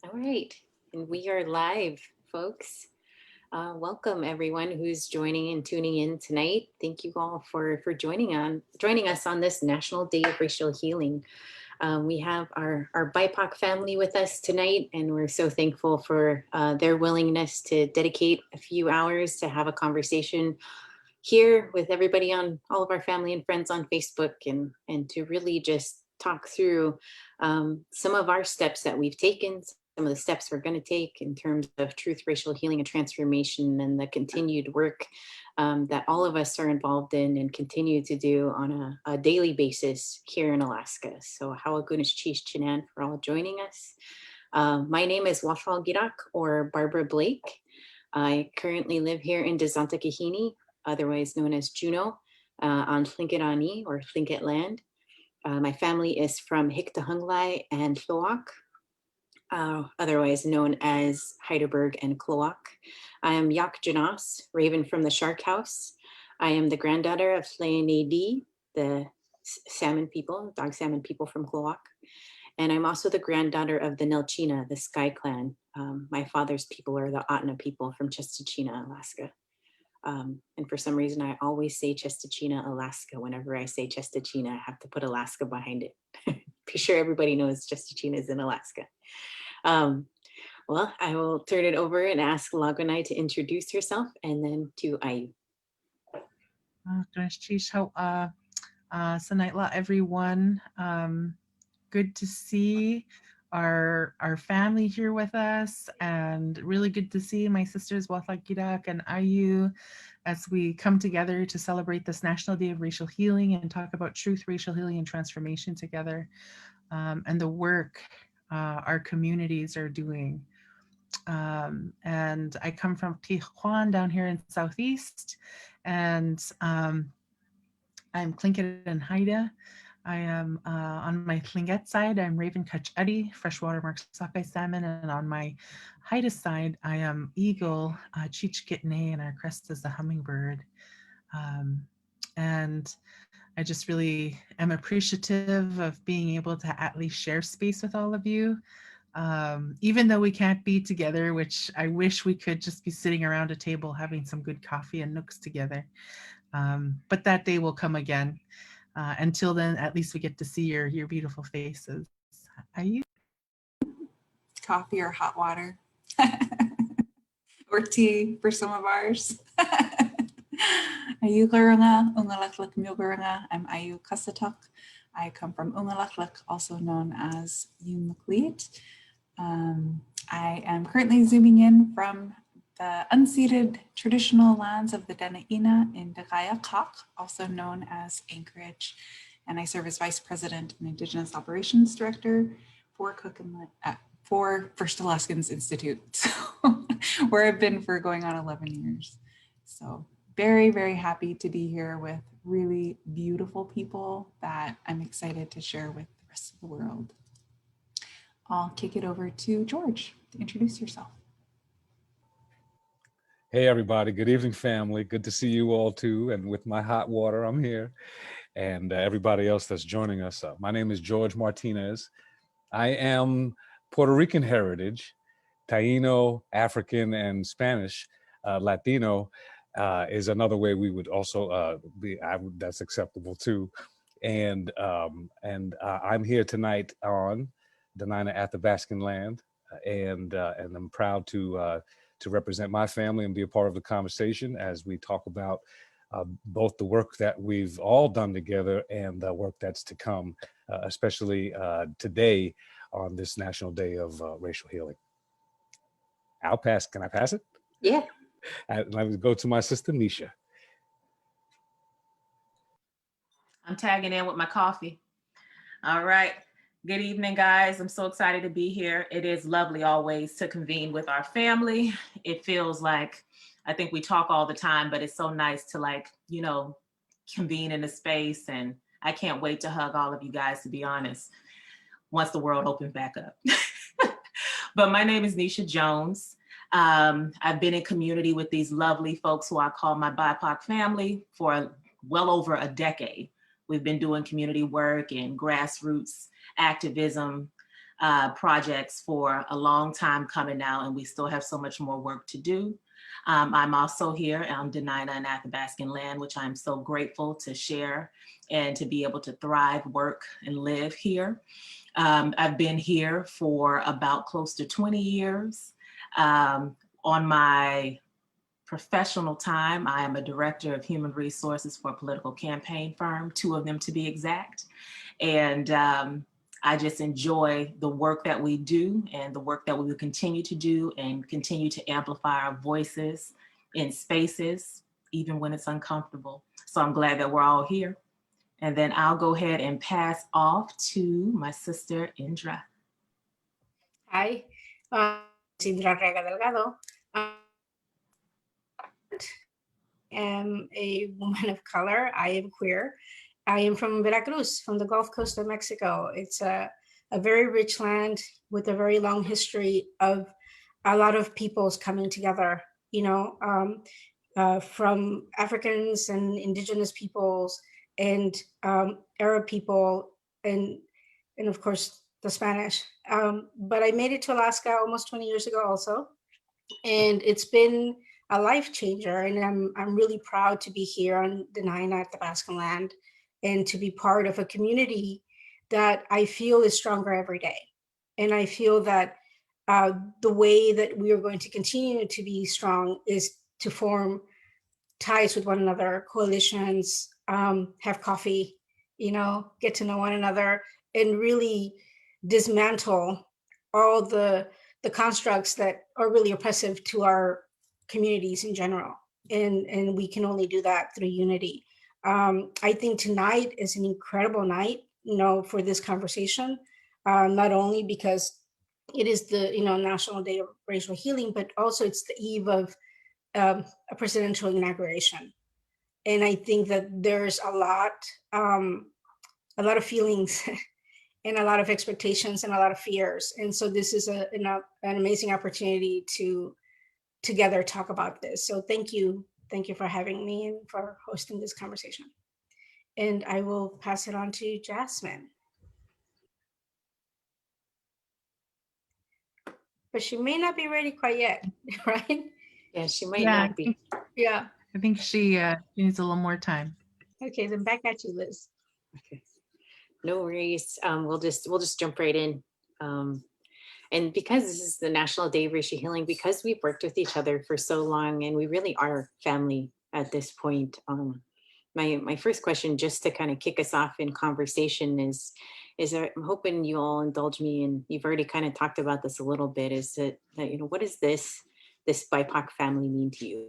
All right, and we are live, folks. Welcome everyone who's joining and tuning in tonight. Thank you all for joining us on this National Day of Racial Healing. We have our BIPOC family with us tonight, and we're so thankful for their willingness to dedicate a few hours to have a conversation here with everybody on all of our family and friends on Facebook, and to really just talk through some of our steps that we've taken, some of the steps we're going to take in terms of truth, racial healing, and transformation, and the continued work that all of us are involved in and continue to do on a daily basis here in Alaska. So Hawagunish Chish Chinan for all joining us. My name is Wáahlaal Gíidaak, or Barbara Blake. I currently live here in Dzantakahini, otherwise known as Juneau, on Tlingit or Tlingit land. My family is from Hiktahunglai and Tlingit, otherwise known as Heidelberg and Quyanaqpak. I am Yak Janas, Raven from the Shark House. I am the granddaughter of Tlingit, the salmon people, dog salmon people from Quyanaqpak. And I'm also the granddaughter of the Nelchina, the Sky Clan. My father's people are the Ahtna people from Chestachina, Alaska. And for some reason, I always say Chestachina, Alaska. Whenever I say Chestachina, I have to put Alaska behind it. Be sure everybody knows Chestachina is in Alaska. Well, I will turn it over and ask Lagunai to introduce herself, and then to Ayyu. Sanightla, everyone. Good to see our family here with us, and really good to see my sisters Wáahlaal Gíidaak and Ayyu as we come together to celebrate this National Day of Racial Healing and talk about truth, racial healing, and transformation together, and the work our communities are doing. And I come from Tijuana down here in Southeast, and I'm Tlingit and Haida. I am on my Tlingit side, I'm Raven Kachadi, freshwater mark sockeye salmon, and on my Haida side, I am eagle, Chichkitne, and our crest is the hummingbird. And I just really am appreciative of being able to at least share space with all of you. Even though we can't be together, which I wish we could just be sitting around a table having some good coffee and nooks together. But that day will come again. Until then, at least we get to see your beautiful faces. Ayyu? Coffee or hot water. Or tea for some of ours. Ayyu Garanga, Ungalaklik Milgaranga. I'm Ayyu Qassataq. I come from Wáahlaal, also known as Inupiaq. I am currently zooming in from the unceded traditional lands of the Dena'ina in Qyanaqpak, also known as Anchorage. And I serve as Vice President and Indigenous Operations Director for for First Alaskans Institute, so, where I've been for going on 11 years. So very, very happy to be here with really beautiful people that I'm excited to share with the rest of the world. I'll kick it over to George to introduce yourself. Hey everybody, good evening family. Good to see you all too. And with my hot water, I'm here. And everybody else that's joining us. My name is George Martinez. I am Puerto Rican heritage, Taino, African, and Spanish. Latino is another way we would also that's acceptable too. And I'm here tonight on the Dena'ina Athabascan land, and I'm proud to represent my family and be a part of the conversation as we talk about both the work that we've all done together and the work that's to come, especially today on this National Day of Racial Healing. Can I pass it? Yeah. Let me go to my sister, Neisha. I'm tagging in with my coffee. All right. Good evening, guys. I'm so excited to be here. It is lovely always to convene with our family. It feels like, I think we talk all the time, but it's so nice to convene in a space. And I can't wait to hug all of you guys, to be honest, once the world opens back up. But my name is Neisha Jones. I've been in community with these lovely folks who I call my BIPOC family for well over a decade. We've been doing community work and grassroots activism projects for a long time coming now, and we still have so much more work to do. I'm also here on Dena'ina and Athabascan land, which I'm so grateful to share and to be able to thrive, work, and live here. I've been here for about close to 20 years. On my professional time, I am a director of human resources for a political campaign firm, 2 of them to be exact. And I just enjoy the work that we do and the work that we will continue to do and continue to amplify our voices in spaces, even when it's uncomfortable. So I'm glad that we're all here. And then I'll go ahead and pass off to my sister, Indra. Hi, Indra Arriaga Delgado. I am a woman of color. I am queer. I am from Veracruz, from the Gulf Coast of Mexico. It's a very rich land with a very long history of a lot of peoples coming together, you know, from Africans and indigenous peoples and Arab people and of course the Spanish. But I made it to Alaska almost 20 years ago also. And it's been a life changer. And I'm really proud to be here on the Dena'ina Athabascan land and to be part of a community that I feel is stronger every day. And I feel that the way that we are going to continue to be strong is to form ties with one another, coalitions, have coffee, you know, get to know one another, and really dismantle all the constructs that are really oppressive to our communities in general. And we can only do that through unity. I think tonight is an incredible night, you know, for this conversation, not only because it is the, you know, National Day of Racial Healing, but also it's the eve of a presidential inauguration. And I think that there's a lot of feelings and a lot of expectations and a lot of fears. And so this is an amazing opportunity to together talk about this. So thank you for having me and for hosting this conversation. And I will pass it on to Jasmin. But she may not be ready quite yet, right? Yeah, she might not be. Yeah. I think she needs a little more time. Okay, then back at you, Liz. Okay. No worries. We'll just jump right in. And because this is the National Day of Racial Healing, because we've worked with each other for so long and we really are family at this point, my first question, just to kind of kick us off in conversation, is I'm hoping you all indulge me, and you've already kind of talked about this a little bit, is that you know, what does this BIPOC family mean to you?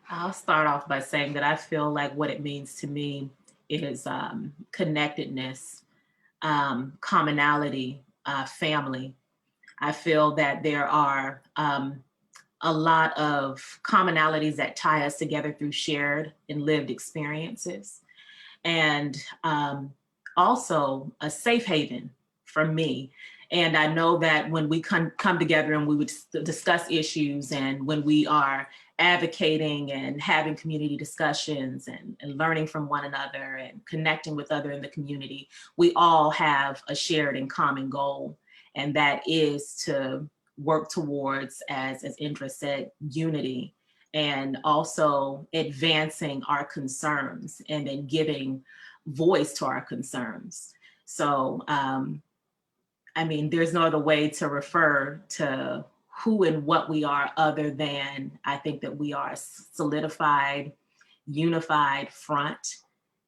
I'll start off by saying that I feel like what it means to me is connectedness, commonality, family. I feel that there are a lot of commonalities that tie us together through shared and lived experiences. And also a safe haven for me. And I know that when we come together and we would discuss issues, and when we are advocating and having community discussions and learning from one another and connecting with others in the community, we all have a shared and common goal. And that is to work towards, as Indra said, unity, and also advancing our concerns and then giving voice to our concerns. So, I mean, there's no other way to refer to who and what we are other than I think that we are a solidified, unified front,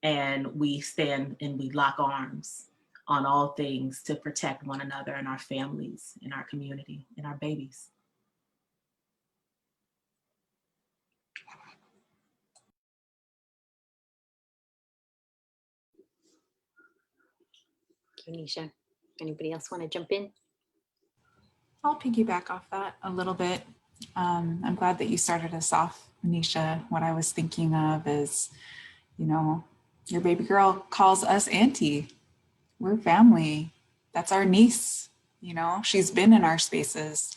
and we stand and we lock arms on all things to protect one another and our families and our community and our babies. Neisha, anybody else want to jump in? I'll piggyback off that a little bit. I'm glad that you started us off, Neisha. What I was thinking of is, you know, your baby girl calls us auntie. We're family. That's our niece. You know, she's been in our spaces.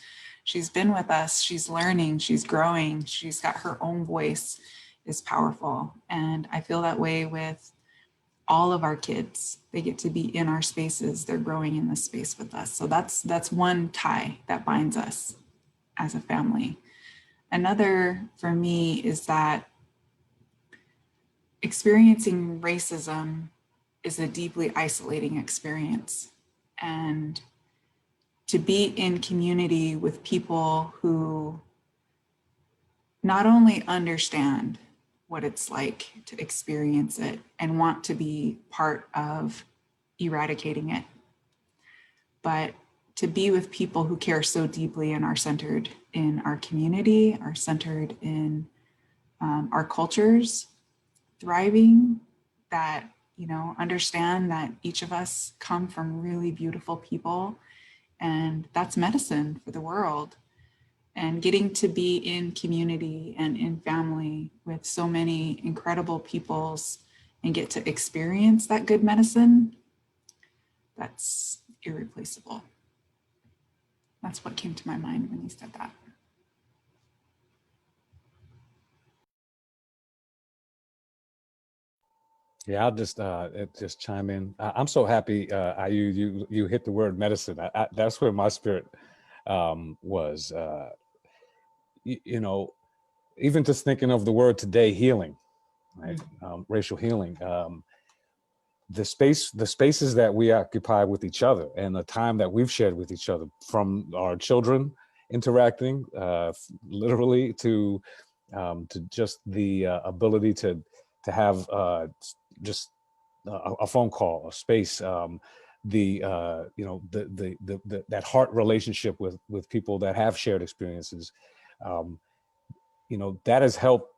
She's been with us, she's learning, she's growing, she's got her own voice, is powerful. And I feel that way with all of our kids. They get to be in our spaces, they're growing in this space with us. So that's one tie that binds us as a family. Another for me is that experiencing racism is a deeply isolating experience. And to be in community with people who not only understand what it's like to experience it and want to be part of eradicating it, but to be with people who care so deeply and are centered in our community, are centered in our cultures thriving, that, you know, understand that each of us come from really beautiful people, and that's medicine for the world. And getting to be in community and in family with so many incredible peoples and get to experience that good medicine, that's irreplaceable. That's what came to my mind when you said that. Yeah, I'll just chime in. I'm so happy, Ayyu, you hit the word medicine. That's where my spirit was. You know, even just thinking of the word today, healing, right? Racial healing. The spaces that we occupy with each other, and the time that we've shared with each other, from our children interacting, literally, to just the ability to have just a phone call, a space, you know, the that heart relationship with people that have shared experiences, you know, that has helped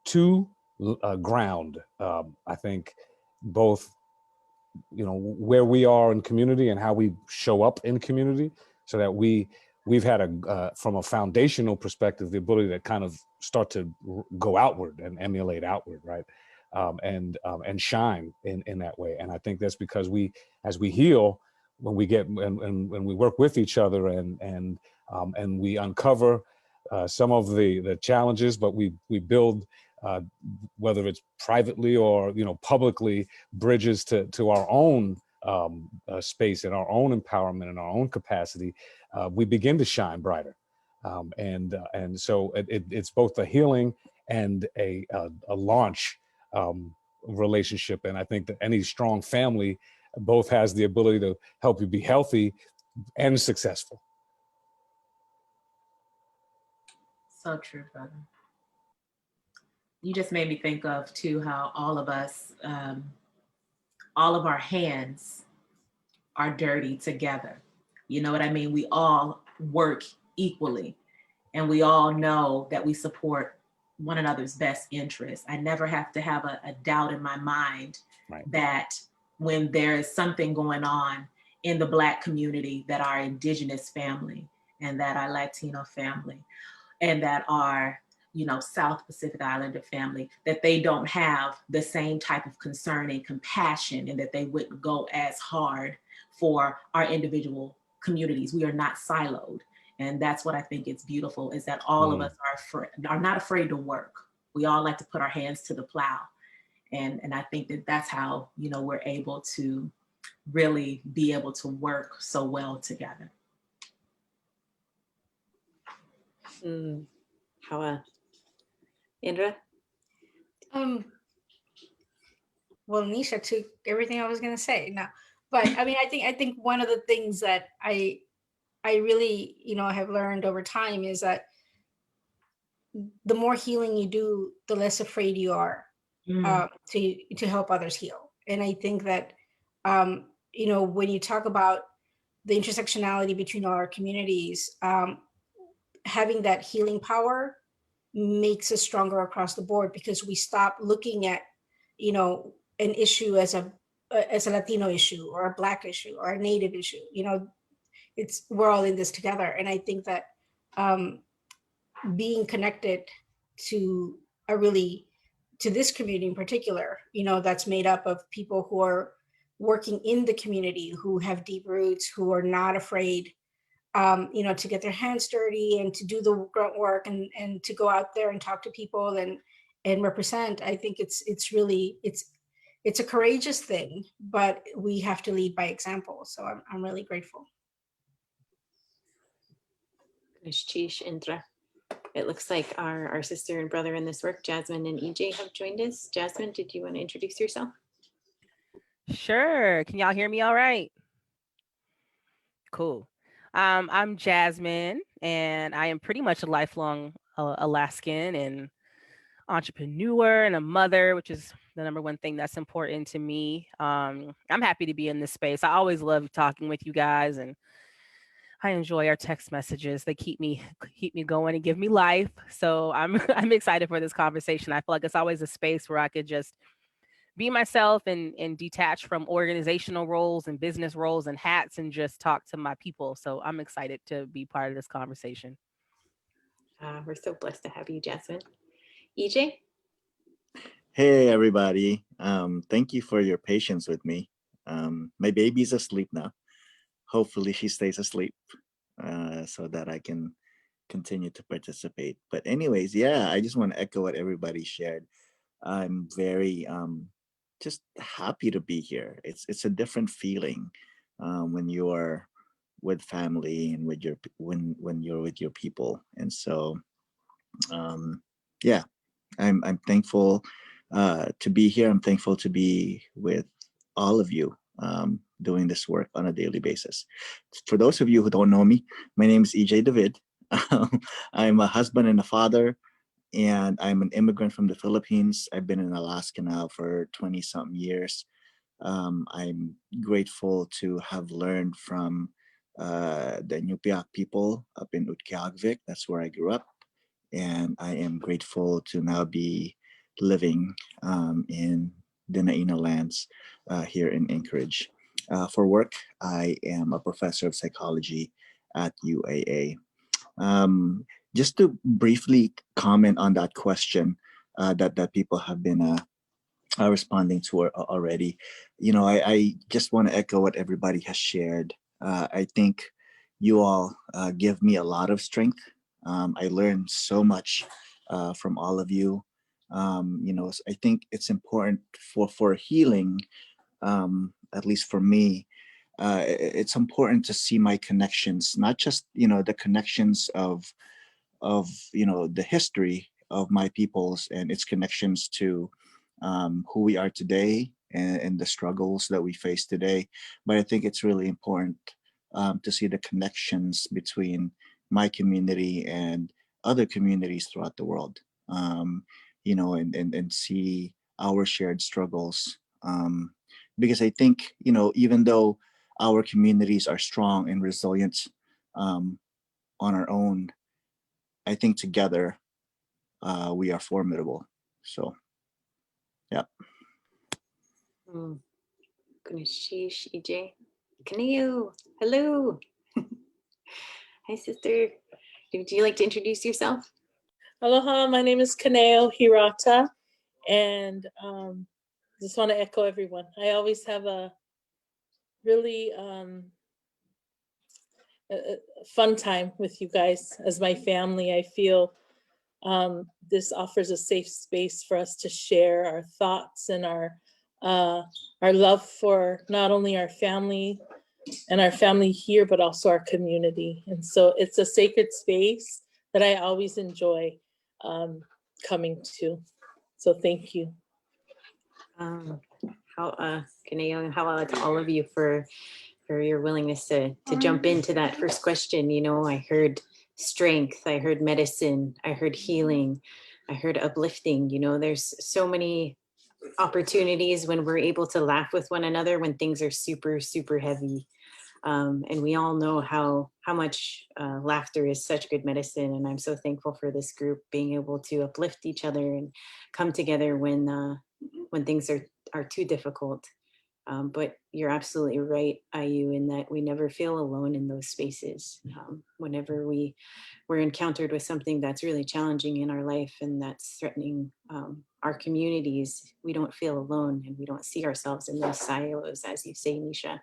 to ground, I think, both, you know, where we are in community and how we show up in community, so that we've had from a foundational perspective, the ability to kind of start to go outward and emulate outward, right? And shine in that way. And I think that's because as we heal, when we work with each other and we uncover some of the challenges, but we build, whether it's privately or, you know, publicly, bridges to our own space and our own empowerment and our own capacity, we begin to shine brighter. And so it's both a healing and a launch relationship. And I think that any strong family both has the ability to help you be healthy and successful. So true, brother. You just made me think of too how all of us, all of our hands are dirty together. You know what I mean? We all work equally, and we all know that we support one another's best interests. I never have to have a doubt in my mind, right, that when there is something going on in the Black community, that our Indigenous family and that our Latino family and that our, you know, South Pacific Islander family, that they don't have the same type of concern and compassion, and that they wouldn't go as hard for our individual communities. We are not siloed. And that's what I think is beautiful, is that all of us are not afraid to work. We all like to put our hands to the plow. And I think that that's how, you know, we're able to really be able to work so well together. How, Indra? Well, Neisha took everything I was going to say. No, but I mean, I think one of the things that I really, you know, have learned over time is that the more healing you do, the less afraid you are to help others heal. And I think that, you know, when you talk about the intersectionality between our communities, having that healing power makes us stronger across the board, because we stop looking at, you know, an issue as a Latino issue or a Black issue or a Native issue. You know, we're all in this together. And I think that being connected to this community in particular, you know, that's made up of people who are working in the community, who have deep roots, who are not afraid to get their hands dirty and to do the grunt work and to go out there and talk to people and represent. I think it's really a courageous thing, but we have to lead by example. So I'm really grateful. Indra. It looks like our sister and brother in this work, Jasmin and EJ, have joined us. Jasmin, did you want to introduce yourself? Sure. Can y'all hear me all right? Cool. I'm Jasmin, and I am pretty much a lifelong Alaskan and entrepreneur and a mother, which is the number one thing that's important to me. I'm happy to be in this space. I always love talking with you guys, and I enjoy our text messages. They keep me going and give me life. So I'm I'm excited for this conversation. I feel like it's always a space where I could just be myself and detach from organizational roles and business roles and hats and just talk to my people. So I'm excited to be part of this conversation. We're so blessed to have you, Jasmin. EJ? Hey, everybody. Thank you for your patience with me. My baby's asleep now. Hopefully she stays asleep so that I can continue to participate. But anyways, yeah, I just want to echo what everybody shared. I'm very just happy to be here. It's a different feeling when you are with family and with your when you're with your people. And so yeah, I'm thankful to be here. I'm thankful to be with all of you doing this work on a daily basis. For those of you who don't know me, my name is EJ David. I'm a husband and a father, and I'm an immigrant from the Philippines. I've been in Alaska now for 20-something years. I'm grateful to have learned from the Inupiaq people up in Utqiagvik. That's where I grew up. And I am grateful to now be living in the Naina lands here in Anchorage. For work, I am a professor of psychology at UAA. Just to briefly comment on that question that people have been responding to already, I just want to echo what everybody has shared. I think you all give me a lot of strength. I learned so much from all of you. I think it's important for healing, at least for me. It's important to see my connections, not just the connections of the history of my peoples and its connections to who we are today and the struggles that we face today. But I think it's really important to see the connections between my community and other communities throughout the world, and see our shared struggles. Because I think, even though our communities are strong and resilient on our own, I think together we are formidable. So, yeah. Sheesh, EJ. Kaneyo, hello. Hi, sister. Would you like to introduce yourself? Aloha, my name is Kaneyo Hirata, and just want to echo everyone. I always have a really a fun time with you guys as my family. I feel this offers a safe space for us to share our thoughts and our love for not only our family and our family here, but also our community. And so it's a sacred space that I always enjoy coming to. So thank you. Kaneyo, how to all of you for your willingness to jump into that first question. I heard strength, I heard medicine, I heard healing, I heard uplifting. There's so many opportunities when we're able to laugh with one another when things are super, super heavy. And we all know how much laughter is such good medicine. And I'm so thankful for this group being able to uplift each other and come together when things are too difficult. But you're absolutely right, Ayyu, in that we never feel alone in those spaces. Whenever we're encountered with something that's really challenging in our life and that's threatening our communities, we don't feel alone and we don't see ourselves in those silos, as you say, Neisha.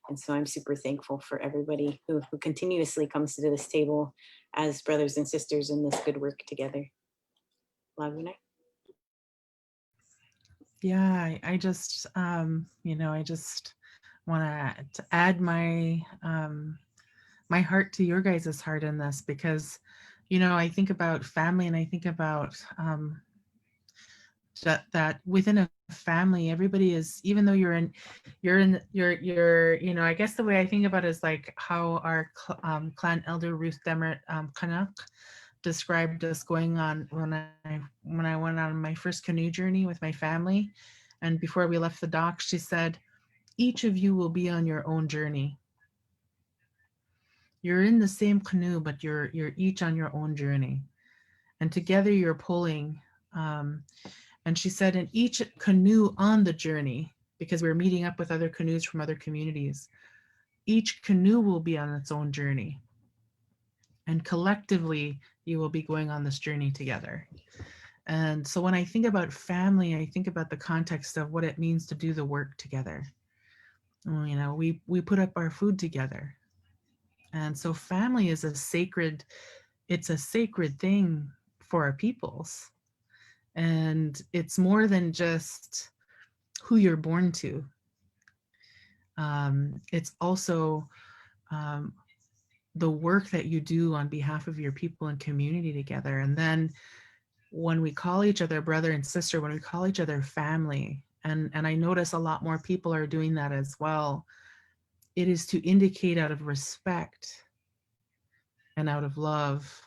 And so I'm super thankful for everybody who continuously comes to this table as brothers and sisters in this good work together. Laguna. Yeah, I just, I just want to add my my heart to your guys' heart in this, because, I think about family, and I think about that within a family, everybody is, even though you're I guess the way I think about it is like how our clan elder Ruth Demert Canuck described us going on when I went on my first canoe journey with my family. And before we left the dock, she said, each of you will be on your own journey. You're in the same canoe, but you're each on your own journey. And together you're pulling. And she said, in each canoe on the journey, because we're meeting up with other canoes from other communities, each canoe will be on its own journey. And collectively, you will be going on this journey together. And so when I think about family, I think about the context of what it means to do the work together. We put up our food together. And so family is it's a sacred thing for our peoples. And it's more than just who you're born to. It's also the work that you do on behalf of your people and community together. And then when we call each other brother and sister, when we call each other family, and I notice a lot more people are doing that as well, it is to indicate out of respect and out of love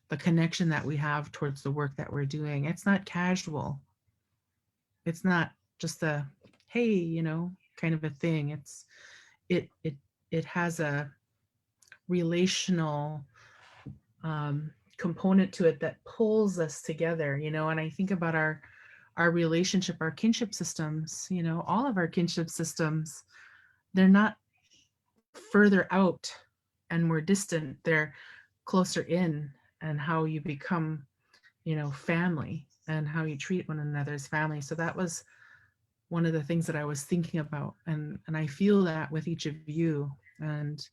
the connection that we have towards the work that we're doing. It's not casual. It's not just a, hey, kind of a thing. It has a relational component to it that pulls us together, and I think about our relationship, our kinship systems, all of our kinship systems, they're not further out and more distant, they're closer in, and how you become, family, and how you treat one another as family. So that was one of the things that I was thinking about, and I feel that with each of you, and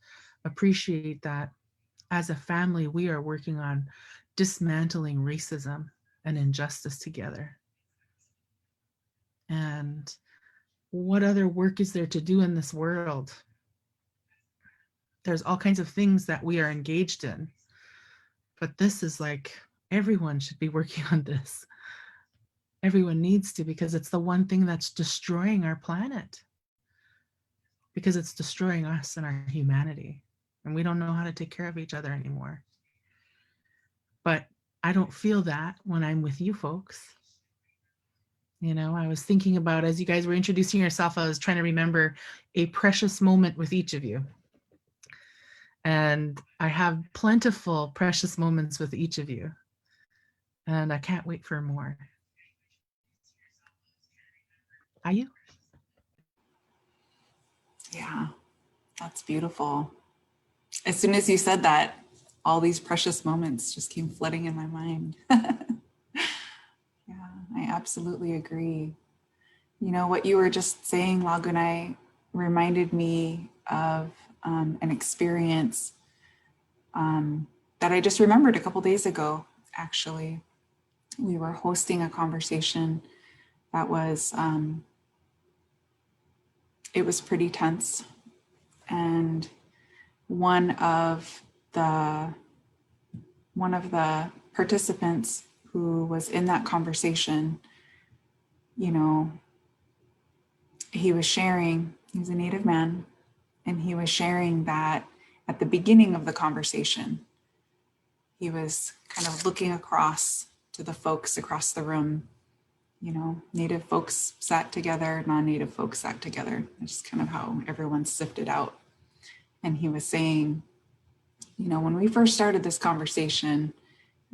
appreciate that as a family, we are working on dismantling racism and injustice together. And what other work is there to do in this world? There's all kinds of things that we are engaged in, but this is like, everyone should be working on this. Everyone needs to, because it's the one thing that's destroying our planet, because it's destroying us and our humanity, and we don't know how to take care of each other anymore. But I don't feel that when I'm with you folks. I was thinking about, as you guys were introducing yourself, I was trying to remember a precious moment with each of you. And I have plentiful, precious moments with each of you. And I can't wait for more. Ayyu? Yeah, that's beautiful. As soon as you said that, all these precious moments just came flooding in my mind. Yeah, I absolutely agree. What you were just saying, Lagunai, reminded me of an experience that I just remembered a couple days ago, actually. We were hosting a conversation that was, it was pretty tense. And one of the participants who was in that conversation, he was sharing, he was a Native man, and he was sharing that at the beginning of the conversation, he was kind of looking across to the folks across the room. Native folks sat together, non-Native folks sat together. It's just kind of how everyone sifted out. And he was saying, when we first started this conversation,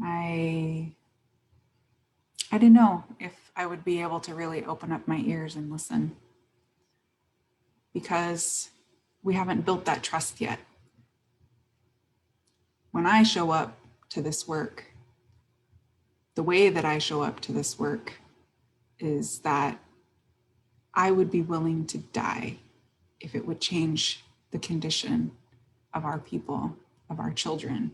I didn't know if I would be able to really open up my ears and listen, because we haven't built that trust yet. When I show up to this work, the way that I show up to this work is that I would be willing to die if it would change the condition of our people, of our children,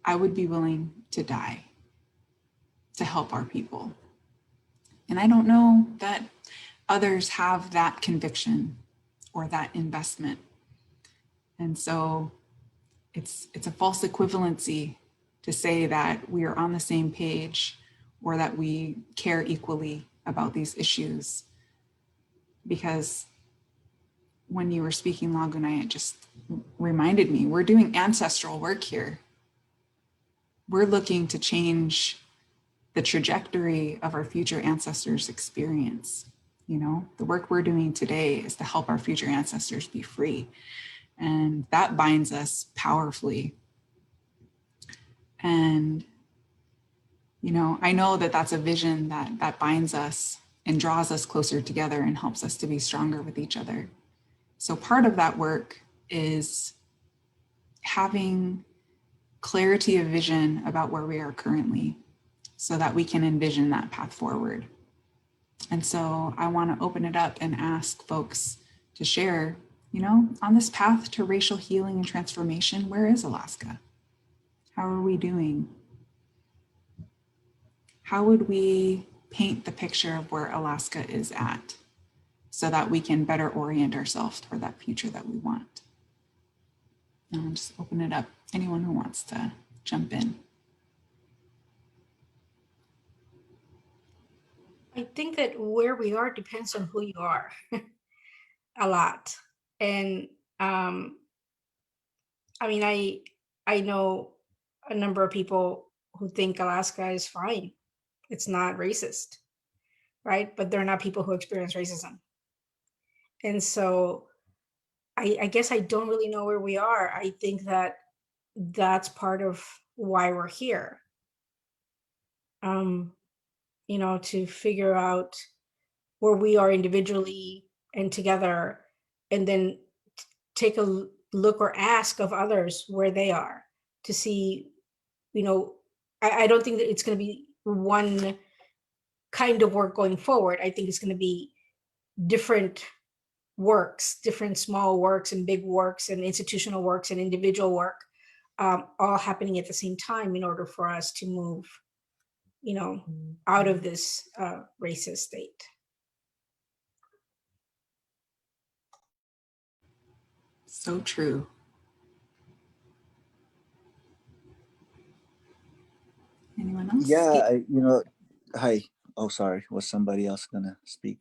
I would be willing to die to help our people. And I don't know that others have that conviction or that investment. And so it's a false equivalency to say that we are on the same page or that we care equally about these issues. Because when you were speaking Lagunai, it just reminded me, we're doing ancestral work here. We're looking to change the trajectory of our future ancestors' experience. You know, the work we're doing today is to help our future ancestors be free. And that binds us powerfully. And, you know, I know that that's a vision that binds us and draws us closer together and helps us to be stronger with each other. So part of that work is having clarity of vision about where we are currently so that we can envision that path forward. And so I want to open it up and ask folks to share, you know, on this path to racial healing and transformation, where is Alaska? How are we doing? How would we paint the picture of where Alaska is at so that we can better orient ourselves toward that future that we want? And I'll just open it up. Anyone who wants to jump in. I think that where we are depends on who you are a lot. And I mean, I know a number of people who think Alaska is fine. It's not racist, right? But they're not people who experience racism. And so I guess I don't really know where we are. I think that that's part of why we're here. You know, to figure out where we are individually and together, and then take a look or ask of others where they are to see, you know, I don't think that it's going to be one kind of work going forward. I think it's going to be different works, different small works and big works and institutional works and individual work, all happening at the same time in order for us to move, you know, out of this racist state. So true. Anyone else? Yeah, hi. Oh, sorry. Was somebody else gonna speak?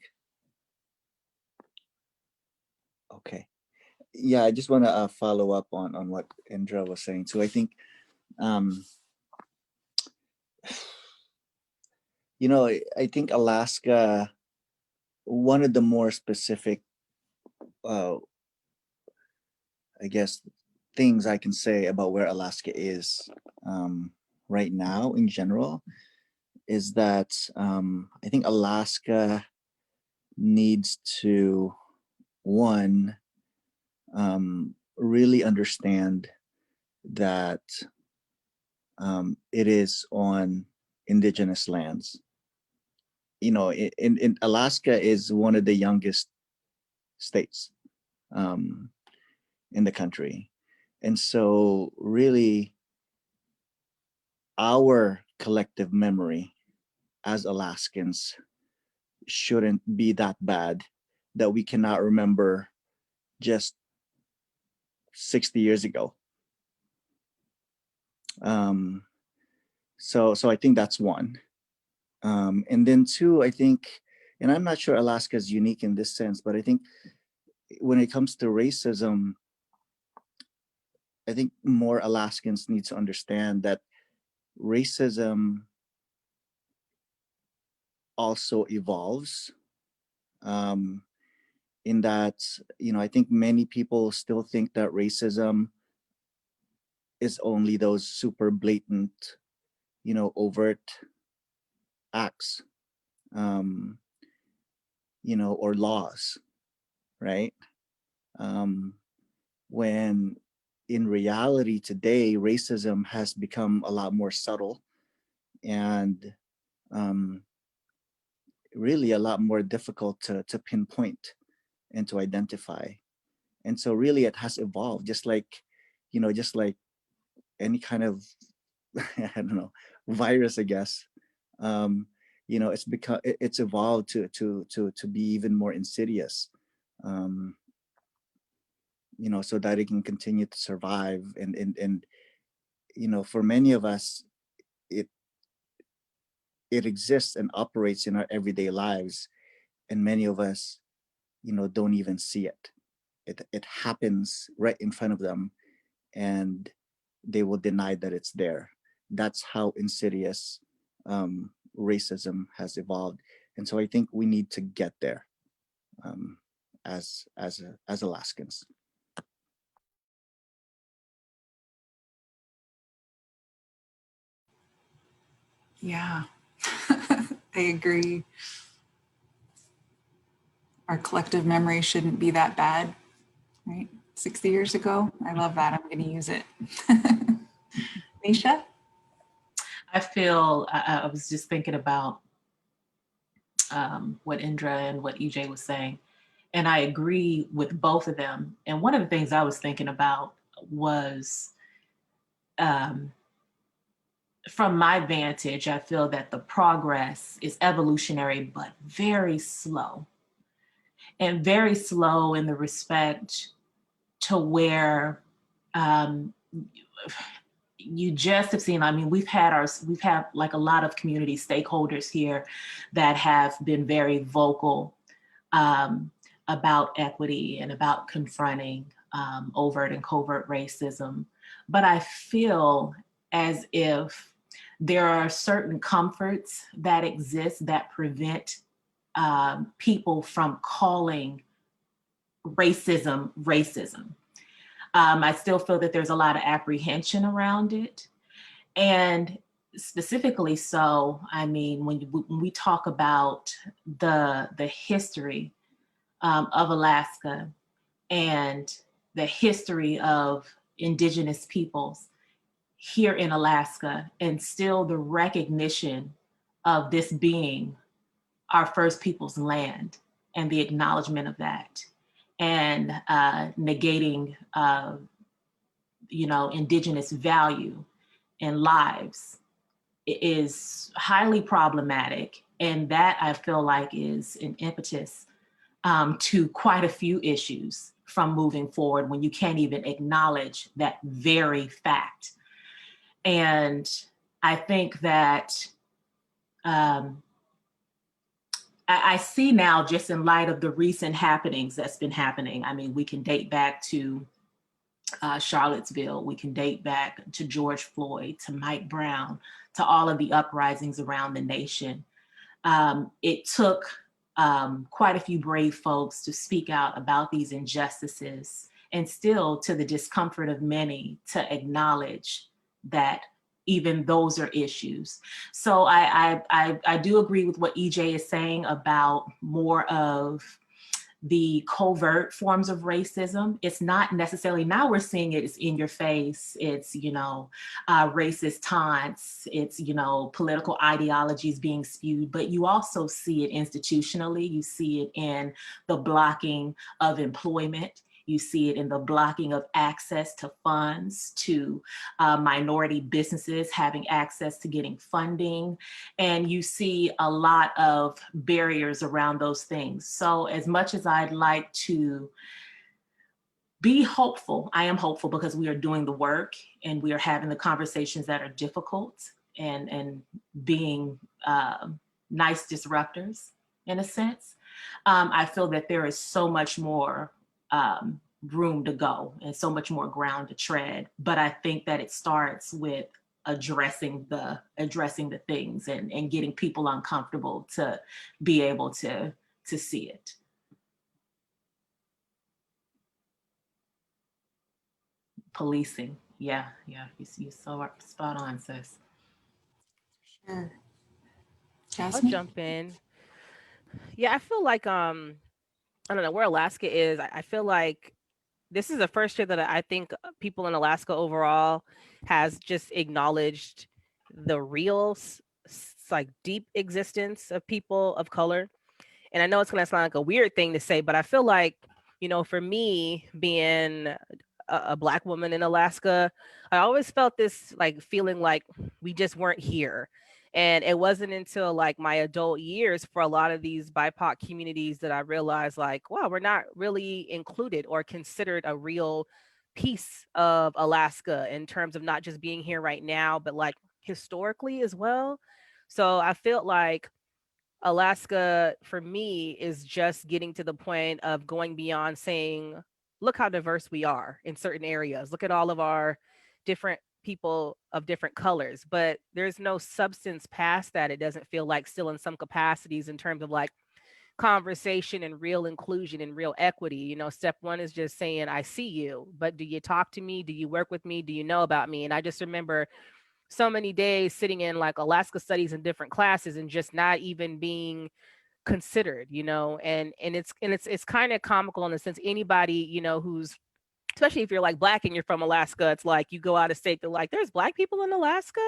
Okay. Yeah, I just want to follow up on what Indra was saying. So I think, you know, I think Alaska, one of the more specific, I guess, things I can say about where Alaska is right now in general is that I think Alaska needs to, one, really understand that it is on indigenous lands. You know, in Alaska is one of the youngest states in the country. And so really our collective memory as Alaskans shouldn't be that bad that we cannot remember just 60 years ago. So I think that's one. And then two, I think, and I'm not sure Alaska is unique in this sense, but I think when it comes to racism, I think more Alaskans need to understand that racism also evolves in that, you know, I think many people still think that racism is only those super blatant, you know, overt acts, you know, or laws, right? When in reality today, racism has become a lot more subtle and really a lot more difficult to pinpoint and to identify. And so really it has evolved, just like, just like any kind of, I don't know, virus, I guess. It's evolved to be even more insidious, so that it can continue to survive. And for many of us, it exists and operates in our everyday lives, and many of us, don't even see it. It happens right in front of them, and they will deny that it's there. That's how insidious racism has evolved. And so I think we need to get there as Alaskans. Yeah, I agree. Our collective memory shouldn't be that bad, right? 60 years ago. I love that. I'm going to use it. Neisha? I feel, I was just thinking about what Indra and what EJ was saying, and I agree with both of them. And one of the things I was thinking about was, from my vantage, I feel that the progress is evolutionary, but very slow. And very slow in the respect to where you just have seen, I mean, we've had like a lot of community stakeholders here that have been very vocal about equity and about confronting overt and covert racism. But I feel as if there are certain comforts that exist that prevent people from calling racism. I still feel that there's a lot of apprehension around it. And specifically so, I mean, when we talk about the history of Alaska and the history of Indigenous peoples here in Alaska, and still the recognition of this being our first people's land and the acknowledgement of that, and negating, Indigenous value and lives is highly problematic. And that I feel like is an impetus to quite a few issues from moving forward when you can't even acknowledge that very fact. And I think that I see now, just in light of the recent happenings that's been happening. I mean, we can date back to Charlottesville, we can date back to George Floyd, to Mike Brown, to all of the uprisings around the nation. It took quite a few brave folks to speak out about these injustices, and still, to the discomfort of many, to acknowledge that even those are issues. So I do agree with what EJ is saying about more of the covert forms of racism. It's not necessarily, now we're seeing it, it's in your face, it's, racist taunts, it's, political ideologies being spewed, but you also see it institutionally. You see it in the blocking of employment. You see it in the blocking of access to funds, to minority businesses having access to getting funding. And you see a lot of barriers around those things. So as much as I'd like to be hopeful, I am hopeful because we are doing the work and we are having the conversations that are difficult and being nice disruptors in a sense. I feel that there is so much more room to go and so much more ground to tread. But I think that it starts with addressing the things and getting people uncomfortable to be able to see it. Policing, yeah, you so spot on, sis. Sure. I'll Jasmin? jump in. Yeah, I feel like I don't know where Alaska is. I feel like this is the first year that I think people in Alaska overall has just acknowledged the real like deep existence of people of color. And I know it's going to sound like a weird thing to say, but I feel like, you know, for me being a Black woman in Alaska, I always felt this like feeling like we just weren't here. And it wasn't until like my adult years for a lot of these BIPOC communities that I realized like, wow, we're not really included or considered a real piece of Alaska in terms of not just being here right now, but like historically as well. So I felt like Alaska for me is just getting to the point of going beyond saying, look how diverse we are in certain areas. Look at all of our different people of different colors, but there's no substance past that. It doesn't feel like still in some capacities in terms of like conversation and real inclusion and real equity. You know, step one is just saying, I see you, but do you talk to me? Do you work with me? Do you know about me? And I just remember so many days sitting in like Alaska studies in different classes and just not even being considered, you know, and it's kind of comical in the sense anybody, you know, who's, especially if you're like Black and you're from Alaska, it's like you go out of state, they're like, there's Black people in Alaska,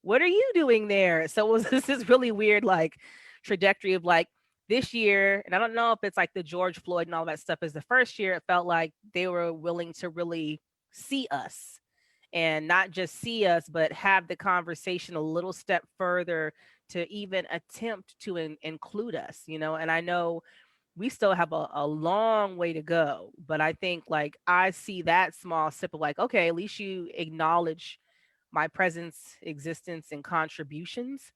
what are you doing there? So it was this is really weird like trajectory of like this year, and I don't know if it's like the George Floyd and all that stuff is the first year it felt like they were willing to really see us, and not just see us, but have the conversation a little step further to even attempt to include us, you know. And I know we still have a long way to go, but I think like I see that small sip of like, okay, at least you acknowledge my presence, existence, and contributions.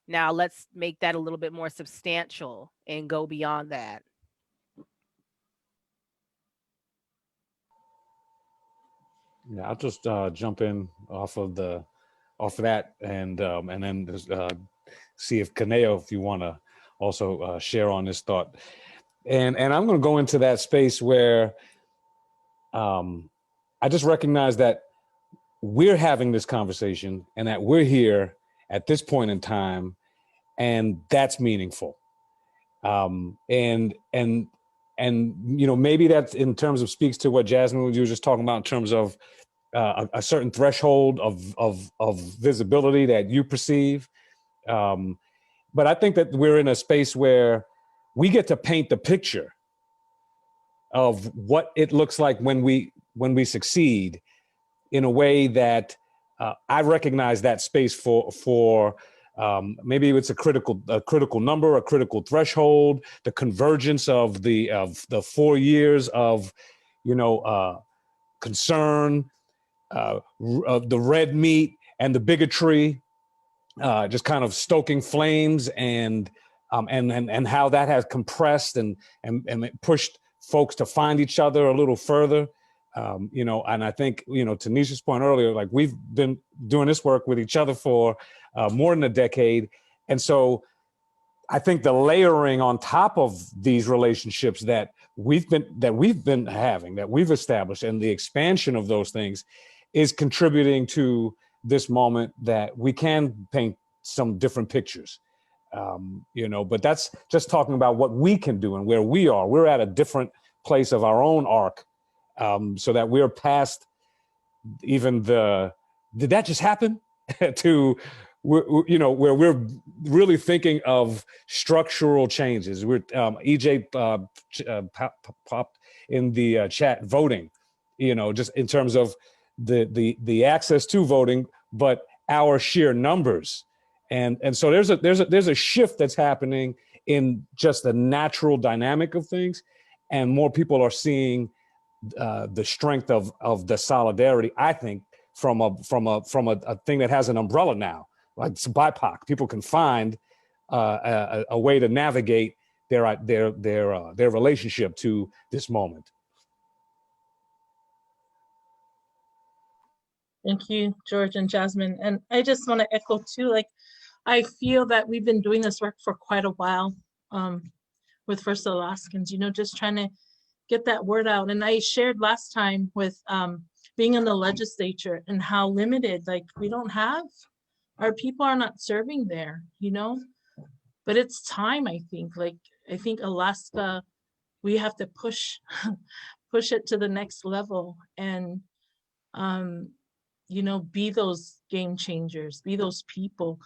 Now let's make that a little bit more substantial and go beyond that. Yeah, I'll just jump in off of that, and then just, see if Kaneyo, if you want to also share on this thought, and I'm going to go into that space where I just recognize that we're having this conversation and that we're here at this point in time, and that's meaningful. And you know, maybe that's in terms of speaks to what Jasmin was just talking about in terms of a certain threshold of visibility that you perceive. But I think that we're in a space where we get to paint the picture of what it looks like when we succeed in a way that I recognize that space for maybe it's a critical number, a critical threshold, the convergence of the 4 years of, you know, concern, of the red meat and the bigotry, just kind of stoking flames, and how that has compressed and pushed folks to find each other a little further. You know, and I think, you know, to Neisha's point earlier, like we've been doing this work with each other for more than a decade. And so I think the layering on top of these relationships that we've been having, that we've established, and the expansion of those things is contributing to this moment that we can paint some different pictures. You know, but that's just talking about what we can do and where we are. We're at a different place of our own arc, so that we're past even did that just happen to, you know, where we're really thinking of structural changes. We're EJ popped in the chat voting, you know, just in terms of the access to voting, but our sheer numbers. And so there's a shift that's happening in just the natural dynamic of things, and more people are seeing the strength of the solidarity, I think, from a thing that has an umbrella now, like it's BIPOC. People can find a way to navigate their relationship to this moment. Thank you, George and Jasmin. And I just want to echo too, like, I feel that we've been doing this work for quite a while with First Alaskans, you know, just trying to get that word out. And I shared last time with being in the legislature and how limited, like we don't have, our people are not serving there, you know, but it's time, I think. Like, I think Alaska, we have to push it to the next level and, you know, be those game changers, be those people,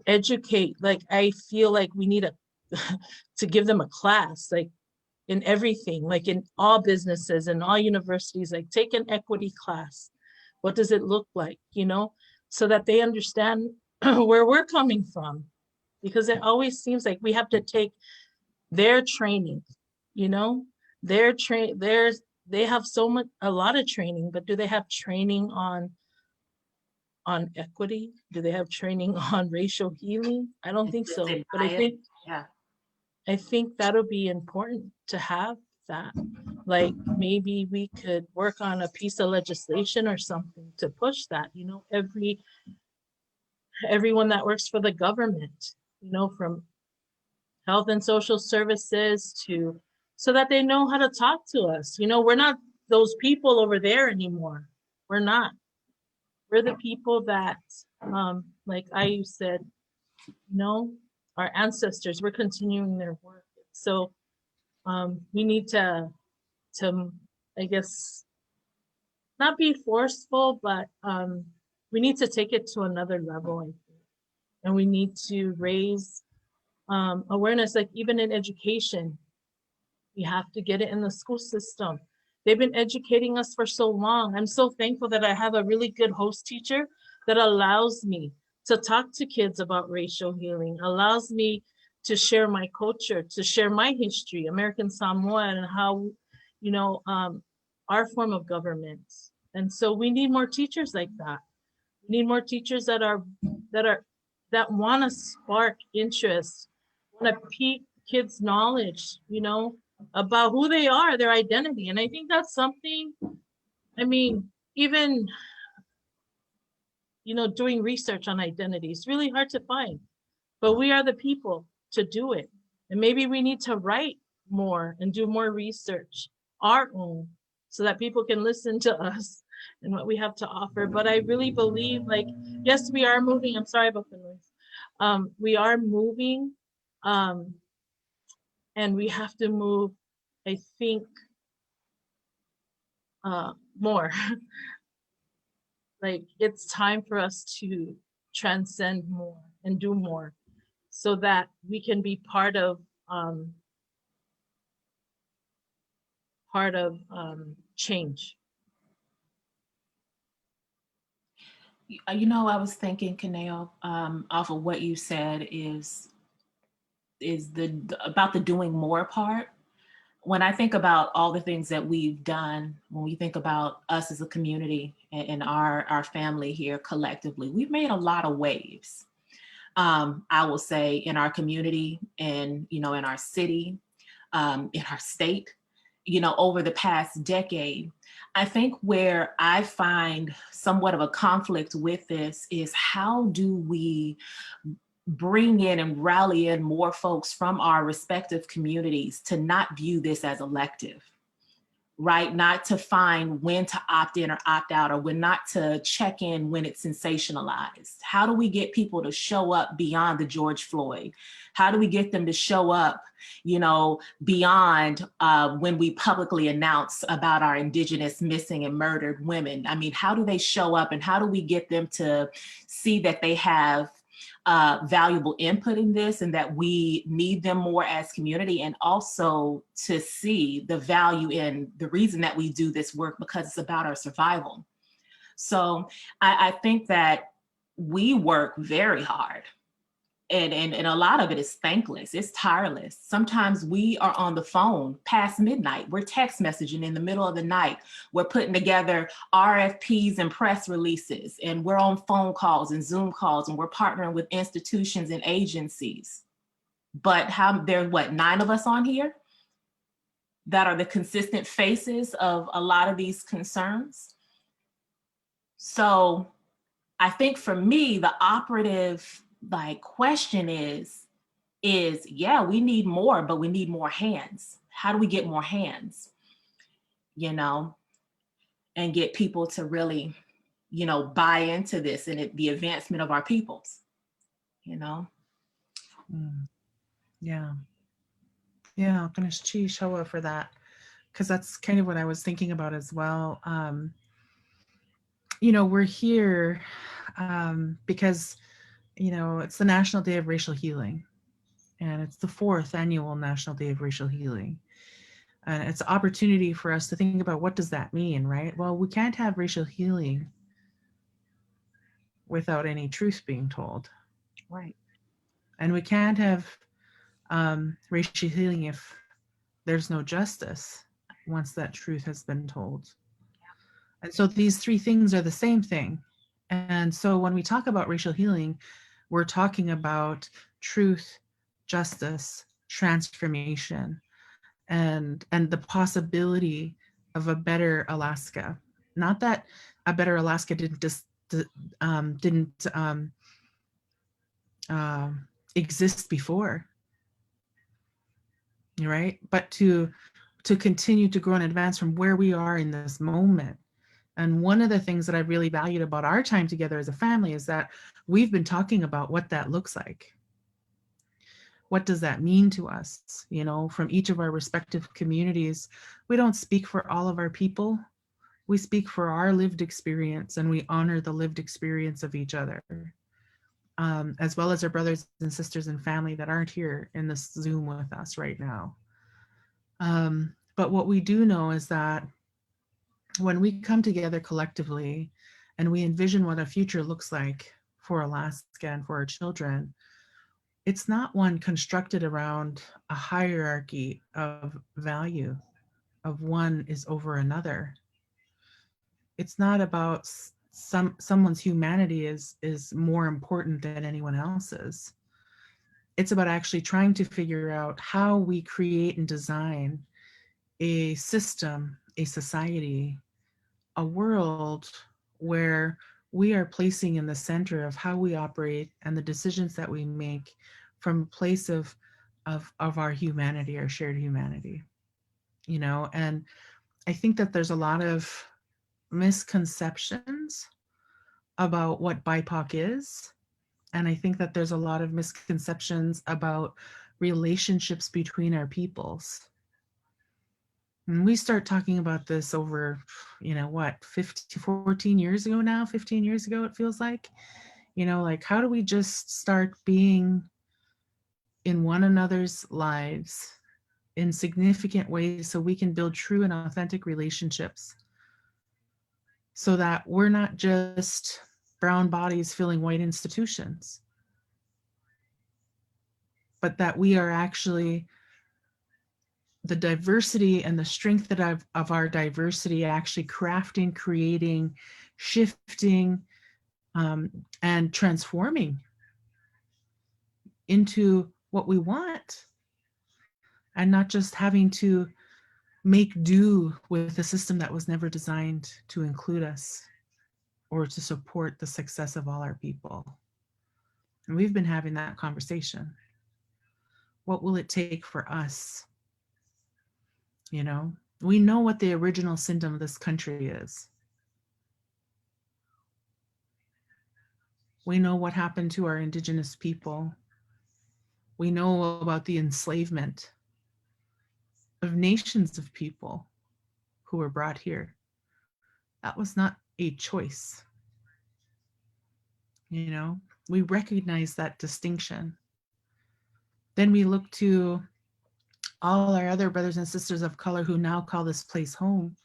educate. Like, I feel like we need a to give them a class, like in everything, like in all businesses and all universities, like take an equity class. What does it look like, you know, so that they understand where we're coming from, because it always seems like we have to take their training, you know, they have a lot of training, but do they have training on equity? Do they have training on racial healing? I don't think so. But I think that'll be important to have that. Like maybe we could work on a piece of legislation or something to push that, you know, everyone that works for the government, you know, from health and social services to, so that they know how to talk to us. You know, we're not those people over there anymore. We're not. We're the people that, like Ayyu said, you know, our ancestors, we're continuing their work. So we need to, I guess, not be forceful, but we need to take it to another level, I think. And we need to raise awareness, like even in education, we have to get it in the school system. They've been educating us for so long. I'm so thankful that I have a really good host teacher that allows me to talk to kids about racial healing, allows me to share my culture, to share my history, American Samoa, and how, you know, our form of government. And so we need more teachers like that. We need more teachers that want to spark interest, want to pique kids' knowledge, you know, about who they are, their identity. And I think that's something, I mean, even, you know, doing research on identity is really hard to find, but we are the people to do it. And maybe we need to write more and do more research, our own, so that people can listen to us and what we have to offer. But I really believe, like, yes, we are moving. I'm sorry about the noise. We are moving, and we have to move, I think, more. Like, it's time for us to transcend more and do more so that we can be part of change. You know, I was thinking, Kaneyo, off of what you said is about the doing more part. When I think about all the things that we've done, when we think about us as a community and our family here collectively, we've made a lot of waves. I will say in our community and, you know, in our city, in our state, you know, over the past decade. I think where I find somewhat of a conflict with this is how do we bring in and rally in more folks from our respective communities to not view this as elective, right? Not to find when to opt in or opt out, or when not to check in when it's sensationalized. How do we get people to show up beyond the George Floyd? How do we get them to show up, you know, beyond when we publicly announce about our Indigenous missing and murdered women? I mean, how do they show up, and how do we get them to see that they have valuable input in this and that we need them more as community, and also to see the value in the reason that we do this work, because it's about our survival. So I think that we work very hard, and a lot of it is thankless. It's tireless. Sometimes we are on the phone past midnight. We're text messaging in the middle of the night. We're putting together RFPs and press releases, and we're on phone calls and Zoom calls, and we're partnering with institutions and agencies. But there are, what, 9 of us on here that are the consistent faces of a lot of these concerns. So I think for me, the operative question is yeah, we need more, but we need more hands. How do we get more hands, you know, and get people to really, you know, buy into this and the advancement of our peoples, you know? Yeah. Yeah, I'm gonna show for that, because that's kind of what I was thinking about as well. You know, we're here because, you know, it's the National Day of Racial Healing. And it's the 4th annual National Day of Racial Healing. And it's an opportunity for us to think about, what does that mean, right? Well, we can't have racial healing without any truth being told. Right. And we can't have racial healing if there's no justice once that truth has been told. And so these 3 things are the same thing. And so when we talk about racial healing, we're talking about truth, justice, transformation, and the possibility of a better Alaska. Not that a better Alaska didn't exist before, right? But to continue to grow and advance from where we are in this moment. And one of the things that I really valued about our time together as a family is that we've been talking about what that looks like. What does that mean to us? You know, from each of our respective communities, we don't speak for all of our people. We speak for our lived experience, and we honor the lived experience of each other, as well as our brothers and sisters and family that aren't here in this Zoom with us right now. But what we do know is that when we come together collectively and we envision what a future looks like for Alaska and for our children, it's not one constructed around a hierarchy of value, of one is over another. It's not about someone's humanity is more important than anyone else's. It's about actually trying to figure out how we create and design a system, a society, a world where we are placing in the center of how we operate and the decisions that we make from a place of our humanity, our shared humanity, you know. And I think that there's a lot of misconceptions about what BIPOC is. And I think that there's a lot of misconceptions about relationships between our peoples. And we start talking about this over, you know, what, 14 years ago now, 15 years ago, it feels like, you know, like, how do we just start being in one another's lives in significant ways so we can build true and authentic relationships, so that we're not just brown bodies filling white institutions, but that we are actually the diversity and the strength that of our diversity, actually crafting, creating, shifting, and transforming into what we want, and not just having to make do with a system that was never designed to include us or to support the success of all our people. And we've been having that conversation. What will it take for us? You know, we know what the original symptom of this country is. We know what happened to our Indigenous people. We know about the enslavement of nations of people who were brought here. That was not a choice. You know, we recognize that distinction. Then we look to all our other brothers and sisters of color who now call this place home,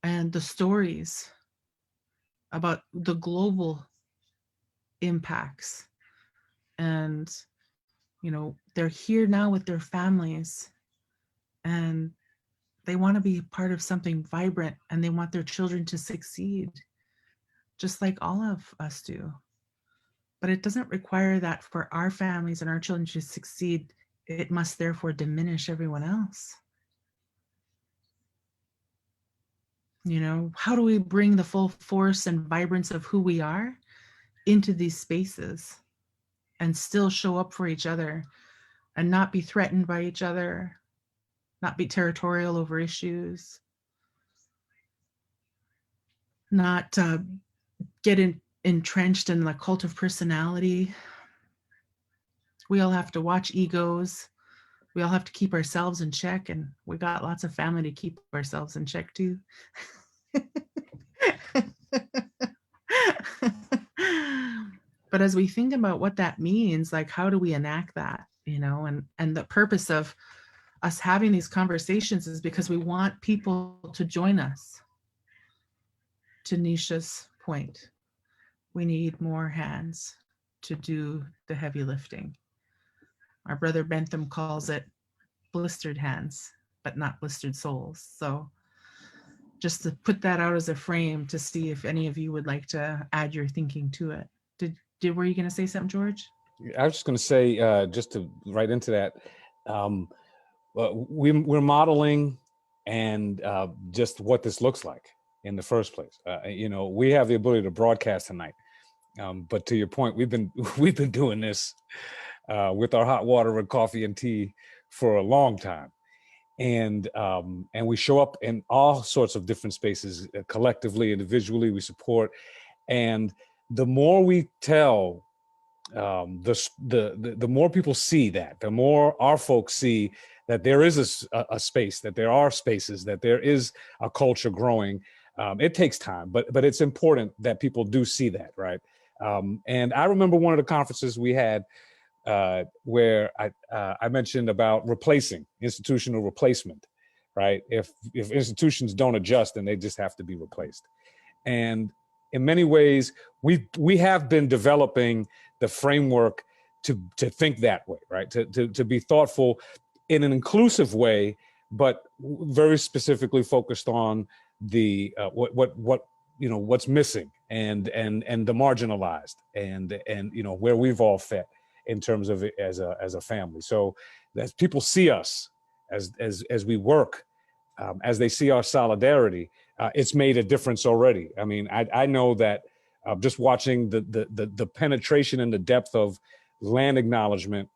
and the stories about the global impacts. And, you know, they're here now with their families, and they want to be part of something vibrant, and they want their children to succeed, just like all of us do. But it doesn't require that for our families and our children to succeed, it must therefore diminish everyone else. You know, how do we bring the full force and vibrance of who we are into these spaces and still show up for each other and not be threatened by each other, not be territorial over issues, not get entrenched in the cult of personality? We all have to watch egos. We all have to keep ourselves in check, and we got lots of family to keep ourselves in check too. But as we think about what that means, like, how do we enact that? you know, and the purpose of us having these conversations is because we want people to join us. To Neisha's point, we need more hands to do the heavy lifting. Our brother Bentham calls it blistered hands, but not blistered souls. So just to put that out as a frame to see if any of you would like to add your thinking to it. Were you going to say something, George? I was just going to say, just to right into that, we're modeling and just what this looks like in the first place. You know, we have the ability to broadcast tonight, but to your point, we've been doing this with our hot water and coffee and tea for a long time, and we show up in all sorts of different spaces, collectively, individually. We support, and the more we tell. The more people see that, the more our folks see that there is a space, that there are spaces, that there is a culture growing. It takes time, but it's important that people do see that, right? And I remember one of the conferences we had where I mentioned about replacing, institutional replacement, right? If institutions don't adjust, then they just have to be replaced. And in many ways, we have been developing the framework to think that way, right? To be thoughtful in an inclusive way, but very specifically focused on the what you know, what's missing and the marginalized and you know, where we've all fit in terms of it as a family. So as people see us as we work, as they see our solidarity, it's made a difference already. I mean, I know that just watching the penetration and the depth of land acknowledgement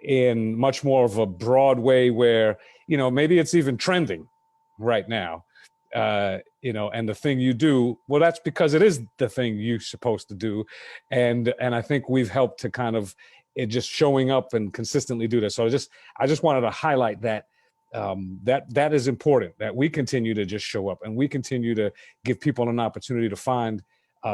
in much more of a broad way where, you know, maybe it's even trending right now, you know, and the thing you do, well, that's because it is the thing you're supposed to do. And I think we've helped to kind of it just showing up and consistently do this. So I just wanted to highlight that that is important, that we continue to just show up and we continue to give people an opportunity to find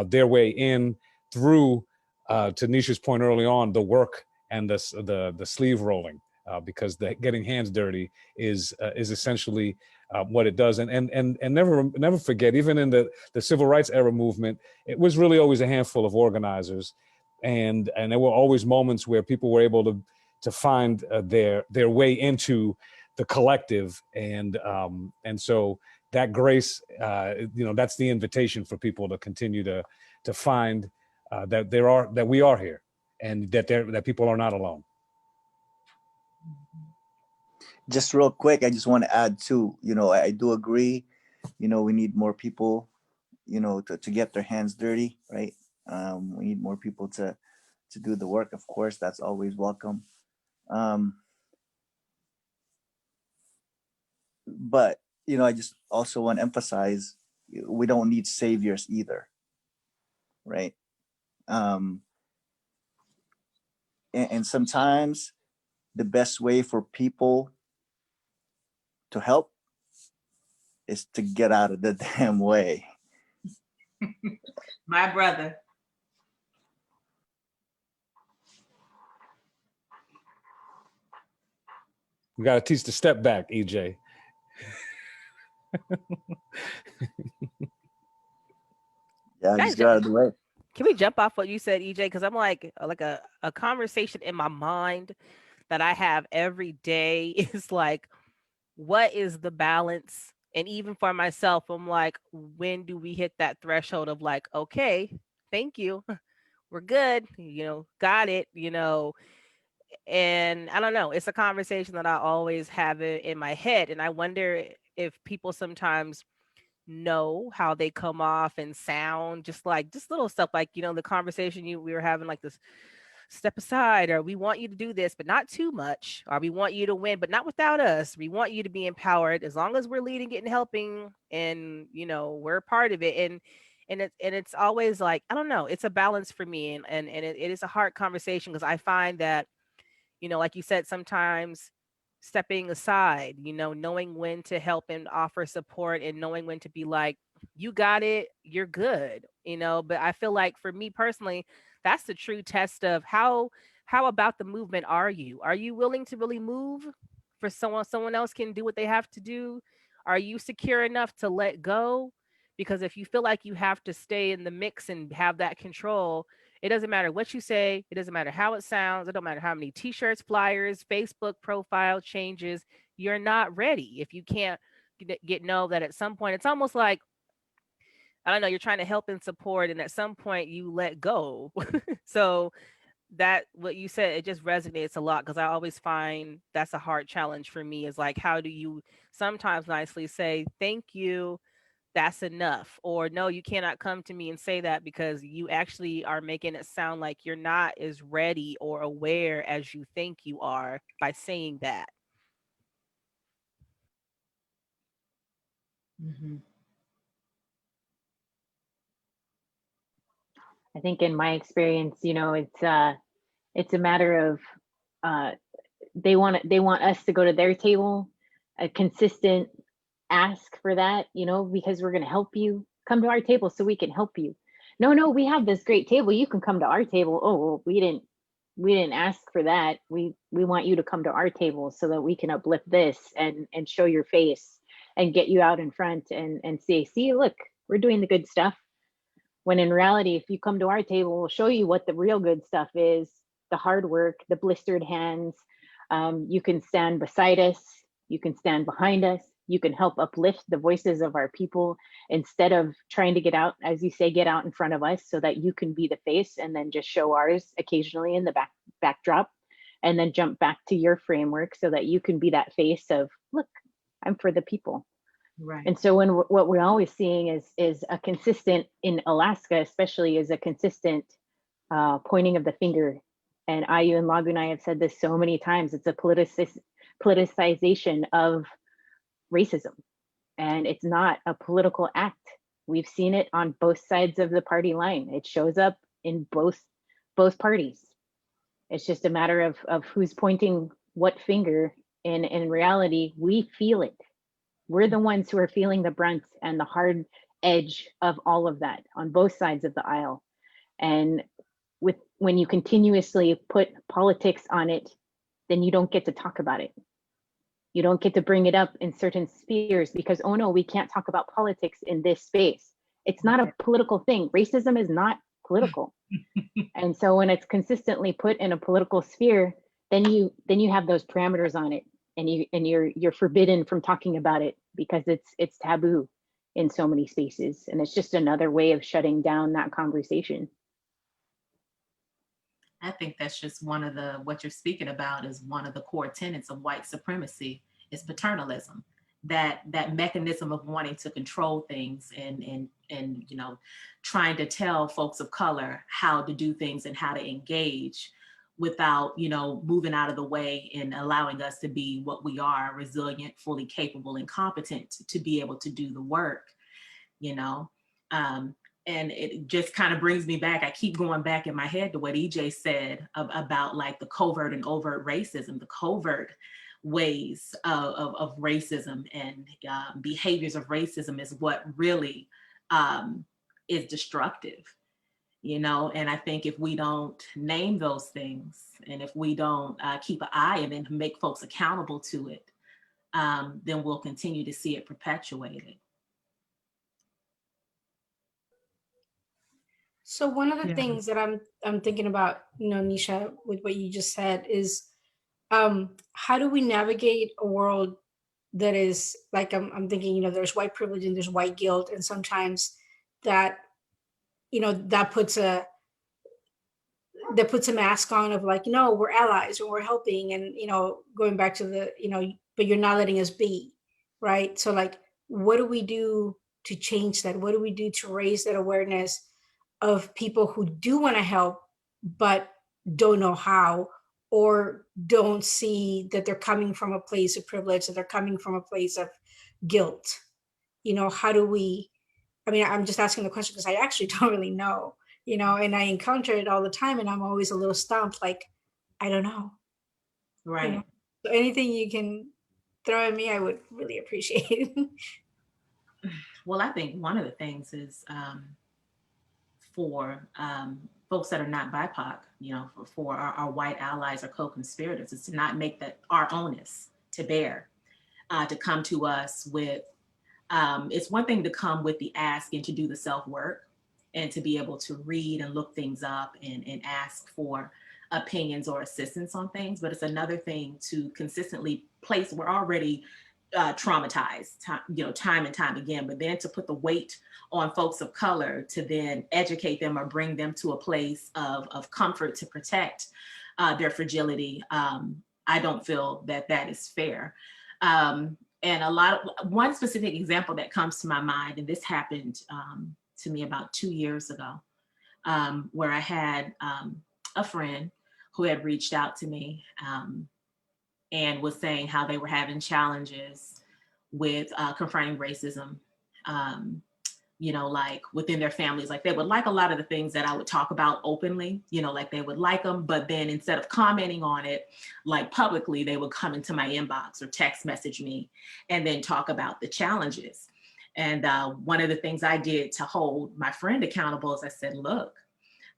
their way in through, to Neisha's point early on, the work and the sleeve rolling, because the getting hands dirty is essentially what it does. And never forget, even in the civil rights era movement, it was really always a handful of organizers, and there were always moments where people were able to find their way into the collective, and so that grace, you know, that's the invitation for people to continue to find that we are here, and that people are not alone. Just real quick, I just want to add too, you know, I do agree, you know, we need more people, you know, to get their hands dirty, right? We need more people to do the work. Of course, that's always welcome. But, you know, I just also want to emphasize, we don't need saviors either, right? And sometimes the best way for people to help is to get out of the damn way. My brother. We got to teach the step back, EJ. Yeah, just get out of the way. Can we jump off what you said, EJ? Because I'm like a conversation in my mind that I have every day is like, what is the balance? And even for myself, I'm like, when do we hit that threshold of like, okay, thank you, we're good, you know, got it, you know. And I don't know, it's a conversation that I always have in my head. And I wonder if people sometimes know how they come off and sound, just little stuff like, you know, the conversation we were having, like this step aside, or we want you to do this, but not too much, or we want you to win, but not without us. We want you to be empowered as long as we're leading it and helping, and, you know, we're part of it. And it's always like, I don't know, it's a balance for me. And it is a hard conversation, because I find that, you know, like you said, sometimes stepping aside, you know, knowing when to help and offer support, and knowing when to be like, you got it, you're good, you know. But I feel like for me personally, that's the true test of how how about the movement are you? Are you willing to really move for someone else can do what they have to do? Are you secure enough to let go? Because if you feel like you have to stay in the mix and have that control, it doesn't matter what you say, it doesn't matter how it sounds, it don't matter how many t-shirts, flyers, Facebook profile changes, you're not ready if you can't know that at some point. It's almost like, I don't know, you're trying to help and support, and at some point you let go. So that what you said, it just resonates a lot, because I always find that's a hard challenge for me, is like, how do you sometimes nicely say thank you, that's enough, or no, you cannot come to me and say that, because you actually are making it sound like you're not as ready or aware as you think you are by saying that. Mhm. I think in my experience, it's a matter of uh, they want us to go to their table, a consistent ask for that, because we're going to help you. Come to our table so we can help you. No, we have this great table. You can come to our table. Oh, well, we didn't ask for that. We want you to come to our table so that we can uplift this and show your face and get you out in front and say, see, look, we're doing the good stuff. When in reality, if you come to our table, we'll show you what the real good stuff is, the hard work, the blistered hands. You can stand beside us, you can stand behind us, you can help uplift the voices of our people instead of trying to get out, as you say, get out in front of us so that you can be the face and then just show ours occasionally in the backdrop, and then jump back to your framework so that you can be that face of, look, I'm for the people. Right. And so what we're always seeing is a consistent, in Alaska especially, is a consistent pointing of the finger. And Ayyu and Lagunai have said this so many times. It's a politicization of racism, and it's not a political act. We've seen it on both sides of the party line. It shows up in both parties. It's just a matter of who's pointing what finger. And in reality, we feel it. We're the ones who are feeling the brunt and the hard edge of all of that on both sides of the aisle. And when you continuously put politics on it, then you don't get to talk about it. You don't get to bring it up in certain spheres because, oh no, we can't talk about politics in this space. It's not a political thing. Racism is not political. And so when it's consistently put in a political sphere, then you have those parameters on it, and you're forbidden from talking about it because it's taboo in so many spaces. And it's just another way of shutting down that conversation. I think that's just what you're speaking about is one of the core tenets of white supremacy is paternalism. That mechanism of wanting to control things and trying to tell folks of color how to do things and how to engage without moving out of the way and allowing us to be what we are, resilient, fully capable, and competent to be able to do the work. And it just kind of brings me back. I keep going back in my head to what EJ said about like the covert and overt racism, the covert ways of racism and behaviors of racism is what really is destructive, and I think if we don't name those things and if we don't keep an eye and then make folks accountable to it, then we'll continue to see it perpetuated. So one of the things that I'm thinking about, Neisha, with what you just said is, how do we navigate a world that is like, I'm thinking, there's white privilege and there's white guilt, and sometimes that, that puts a mask on of like, no, we're allies and we're helping, and going back to the, but you're not letting us be, right? So like, what do we do to change that? What do we do to raise that awareness of people who do want to help but don't know how, or don't see that they're coming from a place of privilege, that they're coming from a place of guilt? How do we, I'm just asking the question because I actually don't really know, and I encounter it all the time, and I'm always a little stumped, like, I don't know. Right. So anything you can throw at me, I would really appreciate. Well, I think one of the things is for folks that are not BIPOC, for our white allies or co-conspirators, is to not make that our onus to bear, to come to us with, it's one thing to come with the ask and to do the self-work and to be able to read and look things up and ask for opinions or assistance on things, but it's another thing to consistently place, we're already traumatized, time and time again, but then to put the weight on folks of color to then educate them or bring them to a place of comfort to protect their fragility, I don't feel that that is fair. And one specific example that comes to my mind, and this happened to me about 2 years ago, where I had a friend who had reached out to me and was saying how they were having challenges with confronting racism, like within their families. Like they would like a lot of the things that I would talk about openly, like they would like them, but then instead of commenting on it, like publicly, they would come into my inbox or text message me and then talk about the challenges. And one of the things I did to hold my friend accountable is I said, look,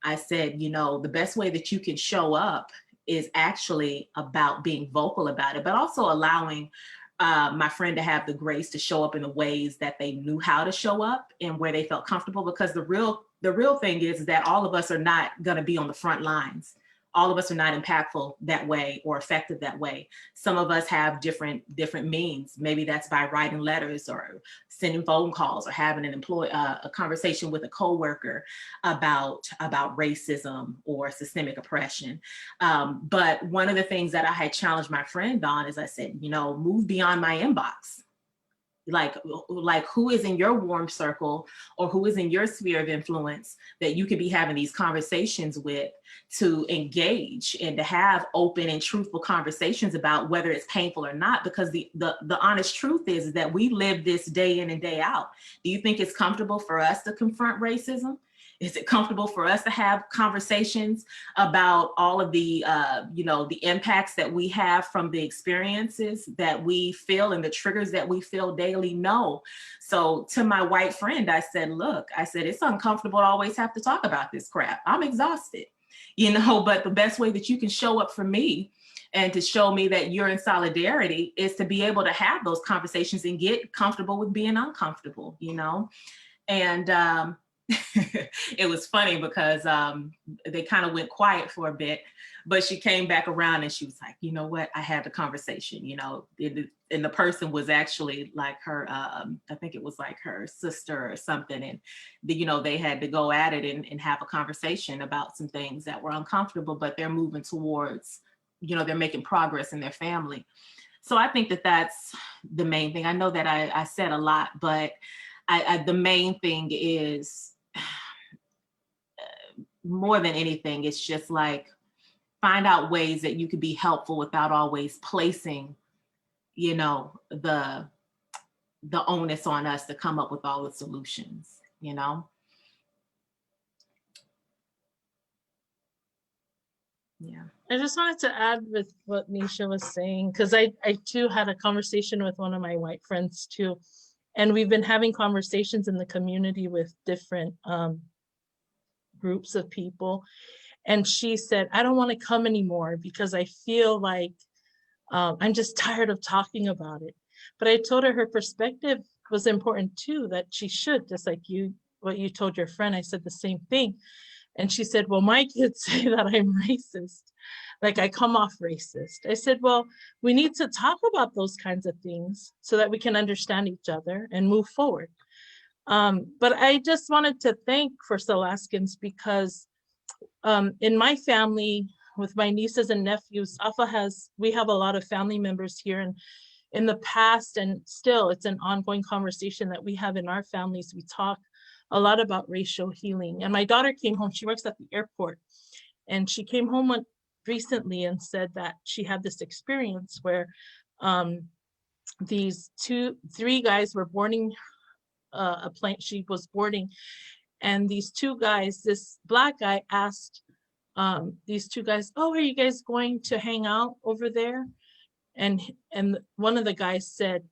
I said, the best way that you can show up is actually about being vocal about it, but also allowing my friend to have the grace to show up in the ways that they knew how to show up and where they felt comfortable. Because the real thing is that all of us are not going to be on the front lines. All of us are not impactful that way or effective that way. Some of us have different means. Maybe that's by writing letters or sending phone calls or having a conversation with a coworker about racism or systemic oppression. But one of the things that I had challenged my friend on is I said, move beyond my inbox. Like who is in your warm circle or who is in your sphere of influence that you could be having these conversations with, to engage and to have open and truthful conversations about whether it's painful or not, because the honest truth is that we live this day in and day out. Do you think it's comfortable for us to confront racism? Is it comfortable for us to have conversations about all of the, the impacts that we have from the experiences that we feel and the triggers that we feel daily? No. So to my white friend, I said, look, it's uncomfortable to always have to talk about this crap. I'm exhausted, but the best way that you can show up for me and to show me that you're in solidarity is to be able to have those conversations and get comfortable with being uncomfortable, And it was funny because they kind of went quiet for a bit, but she came back around and she was like, you know what, I had the conversation, and the person was actually like her, I think it was like her sister or something. And, they had to go at it and have a conversation about some things that were uncomfortable, but they're moving towards, they're making progress in their family. So I think that that's the main thing. I know that I said a lot, but the main thing is, more than anything, it's just like find out ways that you could be helpful without always placing, the onus on us to come up with all the solutions, Yeah. I just wanted to add with what Neisha was saying, because I too had a conversation with one of my white friends too. And we've been having conversations in the community with different groups of people. And she said, I don't want to come anymore because I feel like I'm just tired of talking about it. But I told her perspective was important too, that she should, just like what you told your friend. I said the same thing. And she said, well, my kids say that I'm racist. Like I come off racist. I said, well, we need to talk about those kinds of things so that we can understand each other and move forward. But I just wanted to thank First Alaskans because in my family, with my nieces and nephews, we have a lot of family members here, and in the past, and still it's an ongoing conversation that we have in our families. We talk a lot about racial healing. And my daughter came home, she works at the airport, and she came home recently and said that she had this experience where these three guys were boarding a plane. She was boarding, and these two guys, this Black guy asked these two guys, oh, are you guys going to hang out over there? And one of the guys said,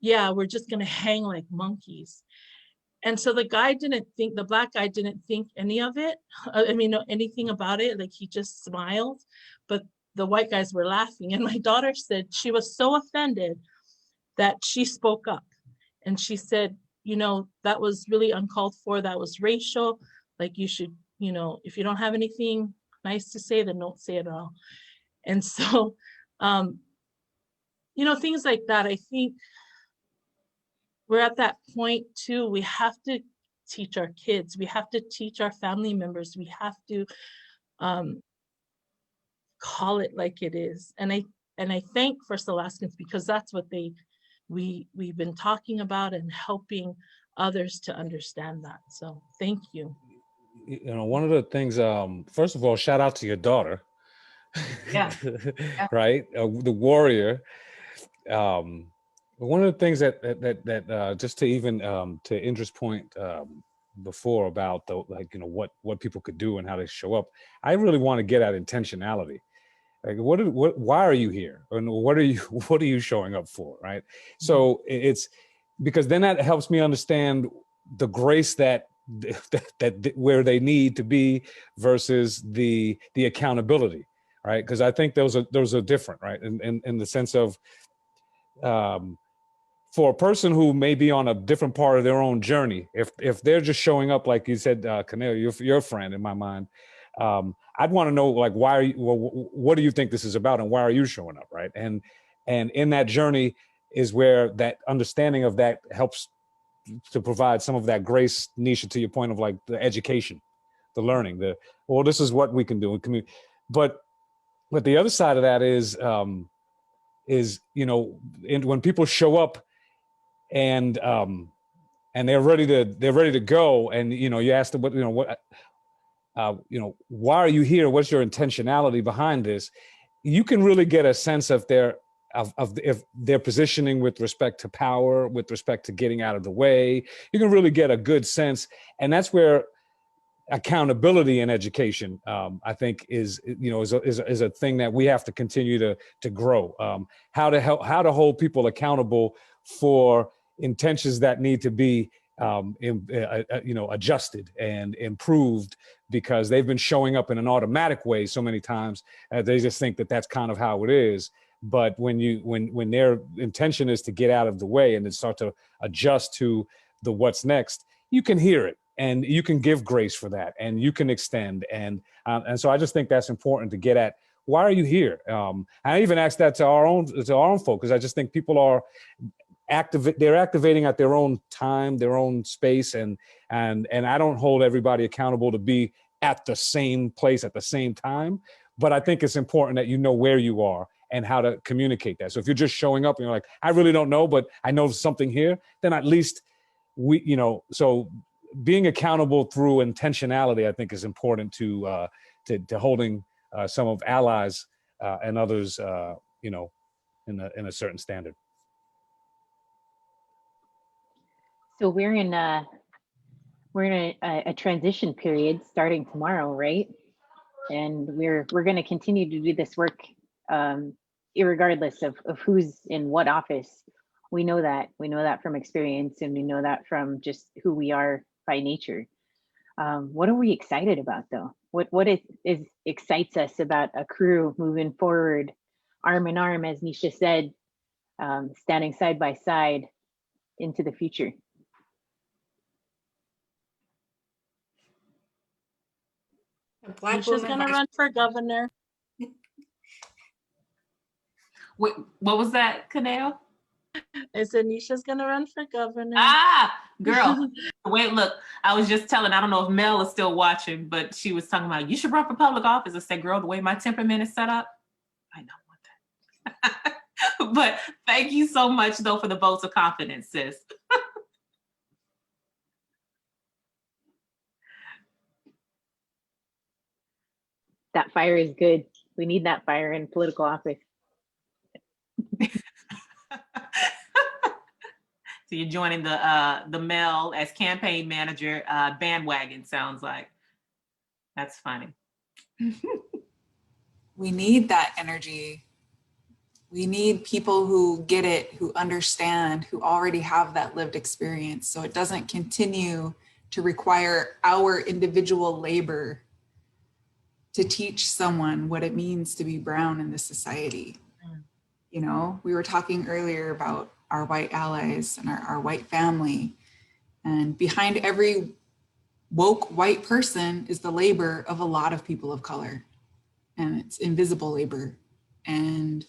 yeah, we're just gonna hang like monkeys. And so the black guy didn't think any of it. I mean, anything about it. Like he just smiled, but the white guys were laughing. And my daughter said she was so offended that she spoke up. And she said, you know, that was really uncalled for. That was racial. Like you should, you know, if you don't have anything nice to say, then don't say it at all. And so, you know, things like that. I think we're at that point too. We have to teach our kids. We have to teach our family members. We have to call it like it is. And I thank First Alaskans because that's what we've been talking about and helping others to understand that. So thank you. You know, one of the things, first of all, shout out to your daughter. Yeah. Right? The warrior. One of the things that just to even to Indra's point before about what people could do and how they show up, I really want to get at intentionality. Like why are you here, and what are you showing up for, right? So it's because then that helps me understand the grace that where they need to be versus the accountability, right? Because I think those are different, right? In the sense of for a person who may be on a different part of their own journey, if they're just showing up, like you said, Kaneyo, your friend in my mind, I'd want to know, like, what do you think this is about, and why are you showing up, right? And in that journey is where that understanding of that helps to provide some of that grace, Neisha, to your point of like the education, the learning, this is what we can do in community. But the other side of that is you know, when people show up and they're ready to go, and you know, you ask them why are you here? What's your intentionality behind this? You can really get a sense of if their positioning with respect to power, with respect to getting out of the way. You can really get a good sense, and that's where accountability in education, I think, is a thing that we have to continue to grow. How to hold people accountable for intentions that need to be adjusted and improved, because they've been showing up in an automatic way so many times. They just think that that's kind of how it is. But when their intention is to get out of the way and then start to adjust to the what's next, you can hear it, and you can give grace for that, and you can extend. And so I just think that's important to get at. Why are you here? I even asked that to our own folk, because I just think people are they're activating at their own time, their own space, and I don't hold everybody accountable to be at the same place at the same time. But I think it's important that you know where you are and how to communicate that. So if you're just showing up and you're like, I really don't know, but I know something here, then at least so being accountable through intentionality, I think, is important to holding some of allies and others, in a certain standard. So we're in a transition period starting tomorrow, right? And we're going to continue to do this work, irregardless of who's in what office. We know that from experience, and we know that from just who we are by nature. What are we excited about, though? What excites us about a crew moving forward, arm in arm, as Neisha said, standing side by side into the future? Neisha's gonna run for governor. Wait, what was that, Kaneyo? I said Neisha's gonna run for governor. Ah, girl. Wait, look, I was just telling, I don't know if Mel is still watching, but she was talking about, you should run for public office. I said, girl, the way my temperament is set up, I don't want that. But thank you so much, though, for the votes of confidence, sis. That fire is good. We need that fire in political office. So you're joining the Mel as campaign manager bandwagon, sounds like. That's funny. We need that energy We need people who get it, who understand, who already have that lived experience. So it doesn't continue to require our individual labor to teach someone what it means to be brown in this society. You know, we were talking earlier about our white allies and our white family. And behind every woke white person is the labor of a lot of people of color. And it's invisible labor. And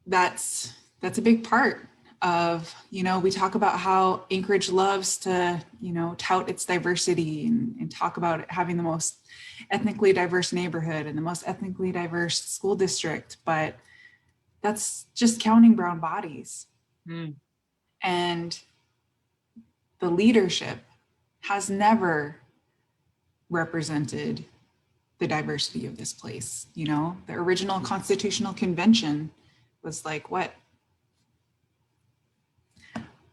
that's a big part of, you know, we talk about how Anchorage loves to, you know, tout its diversity and talk about it having the most ethnically diverse neighborhood and the most ethnically diverse school district, but that's just counting brown bodies. And the leadership has never represented the diversity of this place. You know, the original Constitutional Convention was like what?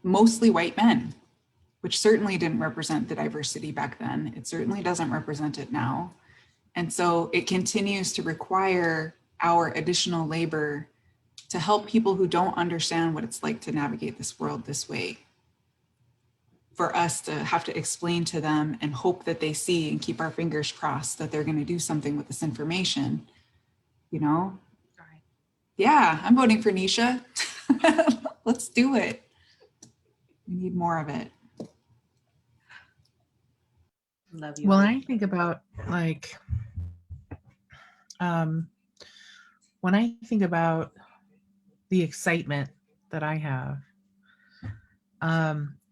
Mostly white men, which certainly didn't represent the diversity back then. It certainly doesn't represent it now. And so it continues to require our additional labor to help people who don't understand what it's like to navigate this world this way. For us to have to explain to them and hope that they see and keep our fingers crossed that they're going to do something with this information, you know? Yeah, I'm voting for Neisha. Let's do it. We need more of it. Love you. Well, I think about like, when I think about the excitement that I have,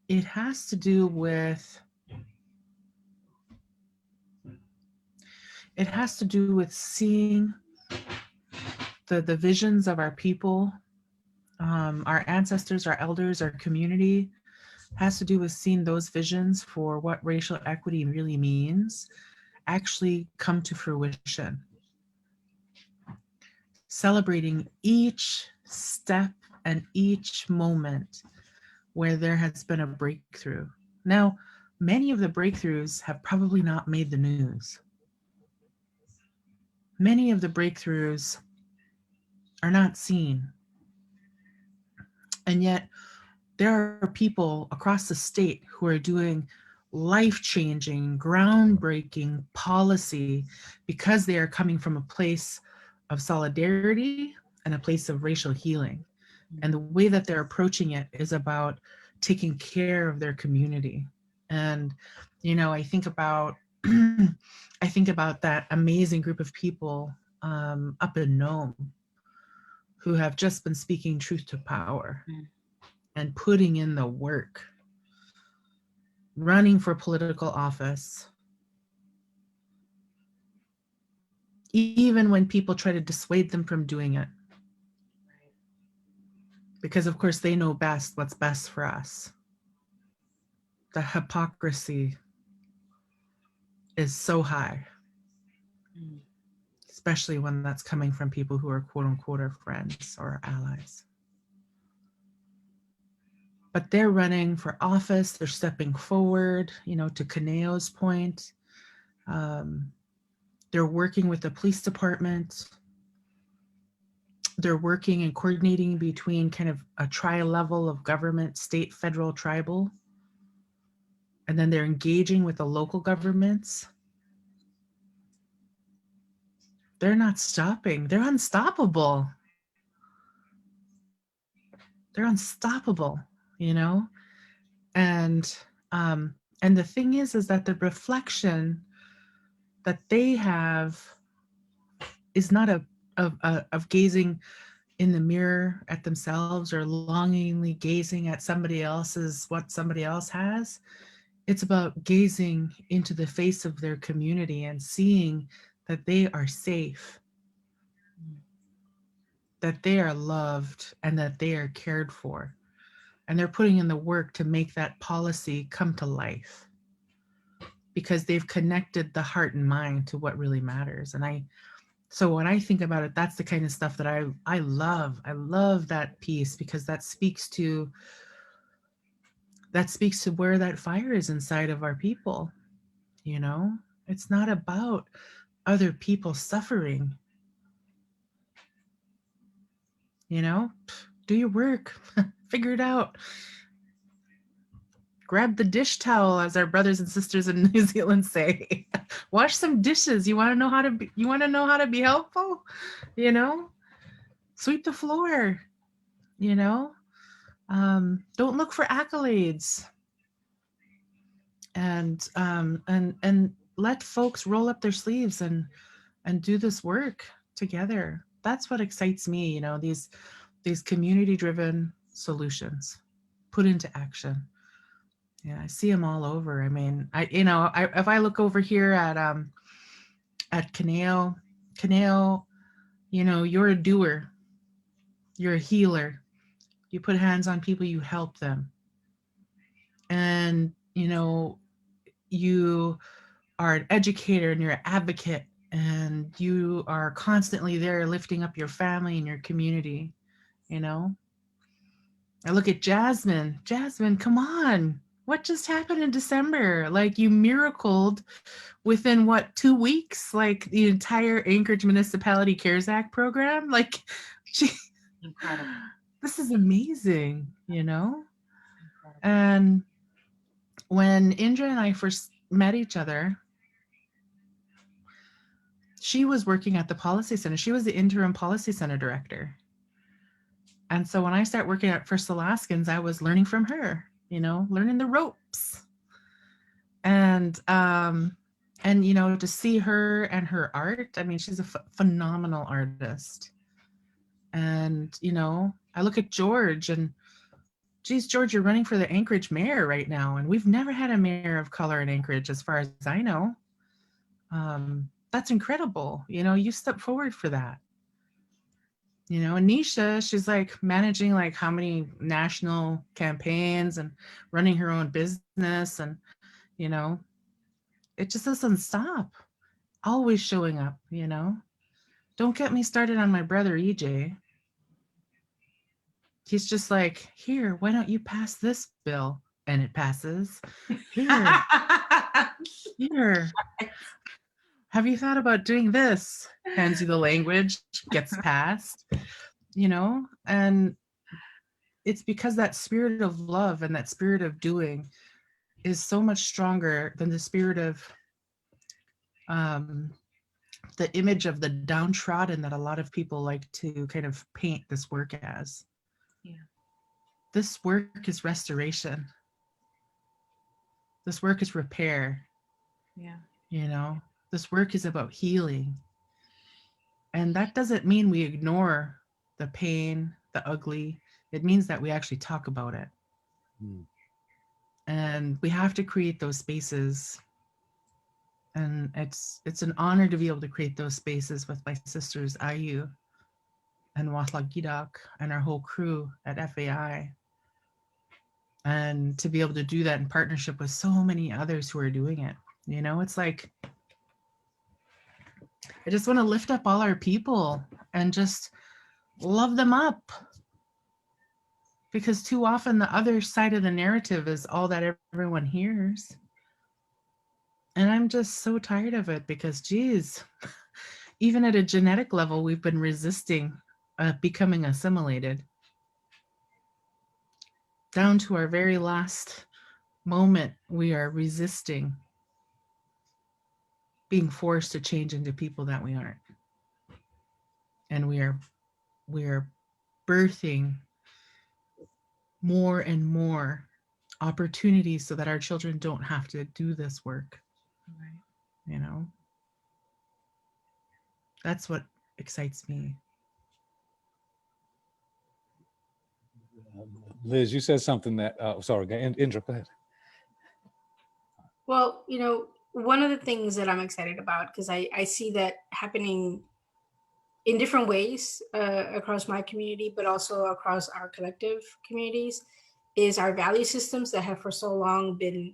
it has to do with seeing the visions of our people, our ancestors, our elders, our community. Has to do with seeing those visions for what racial equity really means actually come to fruition. Celebrating each step and each moment where there has been a breakthrough. Now, many of the breakthroughs have probably not made the news. Many of the breakthroughs are not seen. And yet, there are people across the state who are doing life-changing, groundbreaking policy because they are coming from a place of solidarity and a place of racial healing. And the way that they're approaching it is about taking care of their community. And, you know, I think about that amazing group of people up in Nome who have just been speaking truth to power and putting in the work, running for political office, even when people try to dissuade them from doing it. Because of course they know best what's best for us. The hypocrisy is so high, especially when that's coming from people who are quote unquote our friends or allies. But they're running for office, they're stepping forward, you know, to Kaneyo's point. They're working with the police department. They're working and coordinating between kind of a tri-level of government, state, federal, tribal. And then they're engaging with the local governments. They're not stopping. They're unstoppable. They're unstoppable, you know? And the thing is that the reflection that they have is not of gazing in the mirror at themselves or longingly gazing at somebody else's, what somebody else has. It's about gazing into the face of their community and seeing that they are safe, that they are loved, and that they are cared for. And they're putting in the work to make that policy come to life because they've connected the heart and mind to what really matters. And so when I think about it, that's the kind of stuff that I love. I love that piece because that speaks to where that fire is inside of our people. You know, it's not about other people suffering. you know, do your work, figure it out. Grab the dish towel, as our brothers and sisters in New Zealand say. Wash some dishes. You want to know how to be helpful? You know, sweep the floor. You know, don't look for accolades. And let folks roll up their sleeves and do this work together. That's what excites me. You know, these community-driven solutions put into action. Yeah, I see them all over. I mean, if I look over here at Kaneyo, you know, you're a doer, you're a healer. You put hands on people, you help them. And, you know, you are an educator and you're an advocate, and you are constantly there lifting up your family and your community, you know. I look at Jasmin. Jasmin, come on. What just happened in December? Like, you miracled within what, 2 weeks? Like, the entire Anchorage Municipality CARES Act program? Like, Incredible. This is amazing, you know? And when Indra and I first met each other, she was working at the Policy Center. She was the interim Policy Center director. And so when I started working at First Alaskans, I was learning from her, you know, learning the ropes. And you know, to see her and her art, I mean, she's a phenomenal artist. And, you know, I look at George and, geez, George, you're running for the Anchorage mayor right now. And we've never had a mayor of color in Anchorage, as far as I know. That's incredible. You know, you step forward for that. You know, and Neisha, she's like managing like how many national campaigns and running her own business. And, you know, it just doesn't stop. Always showing up, you know. Don't get me started on my brother, EJ. He's just like, here, why don't you pass this bill? And it passes. Here. Here. Have you thought about doing this? Hands you the language, gets passed, you know? And it's because that spirit of love and that spirit of doing is so much stronger than the spirit of the image of the downtrodden that a lot of people like to kind of paint this work as. Yeah. This work is restoration. This work is repair. Yeah. You know, this work is about healing. And that doesn't mean we ignore the pain, the ugly. It means that we actually talk about it. And we have to create those spaces. And it's an honor to be able to create those spaces with my sisters Ayyu and Wáahlaal Gíidaak and our whole crew at FAI. And to be able to do that in partnership with so many others who are doing it. You know, it's like, I just want to lift up all our people and just love them up. Because too often the other side of the narrative is all that everyone hears. And I'm just so tired of it because, geez, even at a genetic level, we've been resisting becoming assimilated. Down to our very last moment, we are resisting being forced to change into people that we aren't. And we are birthing more and more opportunities so that our children don't have to do this work. Right. You know, that's what excites me. Liz, you said something that, sorry, Indra, go ahead. Well, you know, one of the things that I'm excited about, because I see that happening in different ways across my community, but also across our collective communities, is our value systems that have for so long been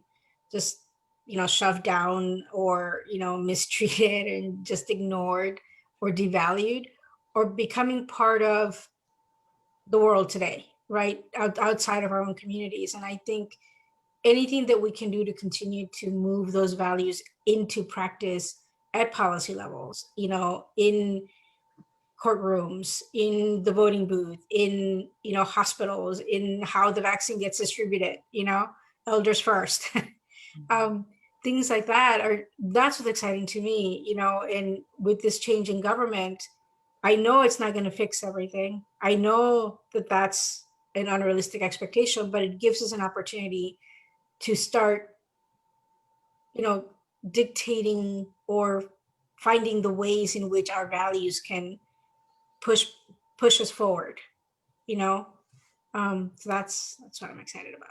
just, you know, shoved down or, you know, mistreated and just ignored or devalued, or becoming part of the world today, right? Outside of our own communities. And I think anything that we can do to continue to move those values into practice at policy levels, you know, in courtrooms, in the voting booth, in, you know, hospitals, in how the vaccine gets distributed, you know, elders first. Things like that that's what's exciting to me, you know. And with this change in government, I know it's not going to fix everything. I know that that's an unrealistic expectation, but it gives us an opportunity to start, you know, dictating or finding the ways in which our values can push us forward, you know. So that's what I'm excited about.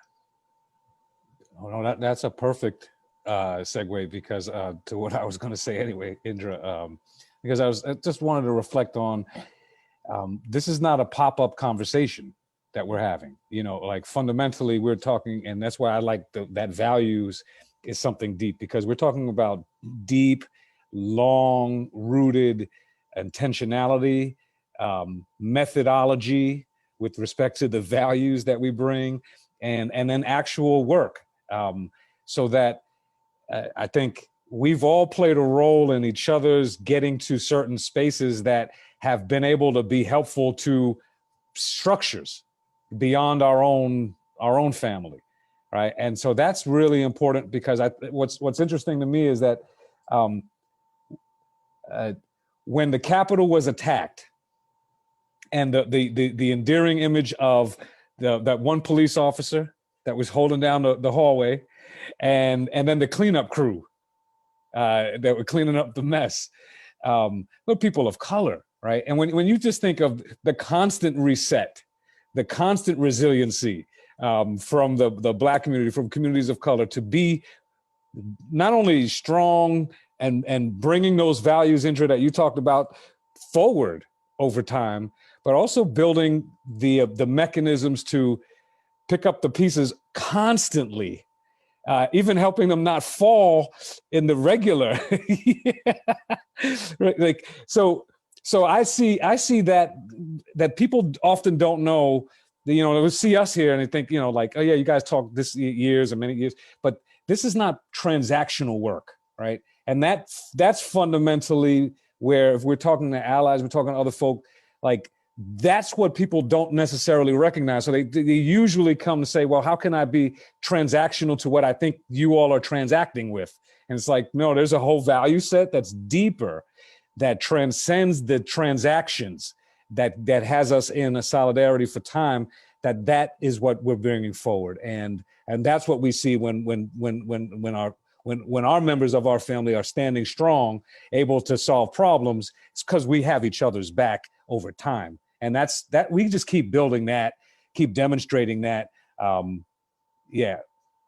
Oh, no, that's a perfect segue, because to what I was going to say anyway, Indra, because I just wanted to reflect on, this is not a pop-up conversation that we're having, you know, like fundamentally we're talking, and that's why I like that values is something deep, because we're talking about deep, long-rooted intentionality, methodology with respect to the values that we bring, and then actual work. So that I think we've all played a role in each other's getting to certain spaces that have been able to be helpful to structures beyond our own family, right? And so that's really important, because what's interesting to me is that when the Capitol was attacked, and the endearing image of that one police officer that was holding down the hallway, and then the cleanup crew that were cleaning up the mess, the people of color, right? And when you just think of the constant reset, the constant resiliency from the Black community, from communities of color, to be not only strong and bringing those values, Indra, that you talked about, forward over time, but also building the mechanisms to pick up the pieces constantly, even helping them not fall in the regular. Right, like, so I see that people often don't know. You know, they see us here and they think, you know, like, oh yeah, you guys talk this years and many years, but this is not transactional work, right? And that's fundamentally where, if we're talking to allies, we're talking to other folk, like, that's what people don't necessarily recognize. So they usually come to say, well, how can I be transactional to what I think you all are transacting with? And it's like, no, there's a whole value set that's deeper, that transcends the transactions, that has us in a solidarity for time, that is what we're bringing forward. And that's what we see when our members of our family are standing strong, able to solve problems. It's because we have each other's back over time. And that we just keep building that, keep demonstrating that. Yeah,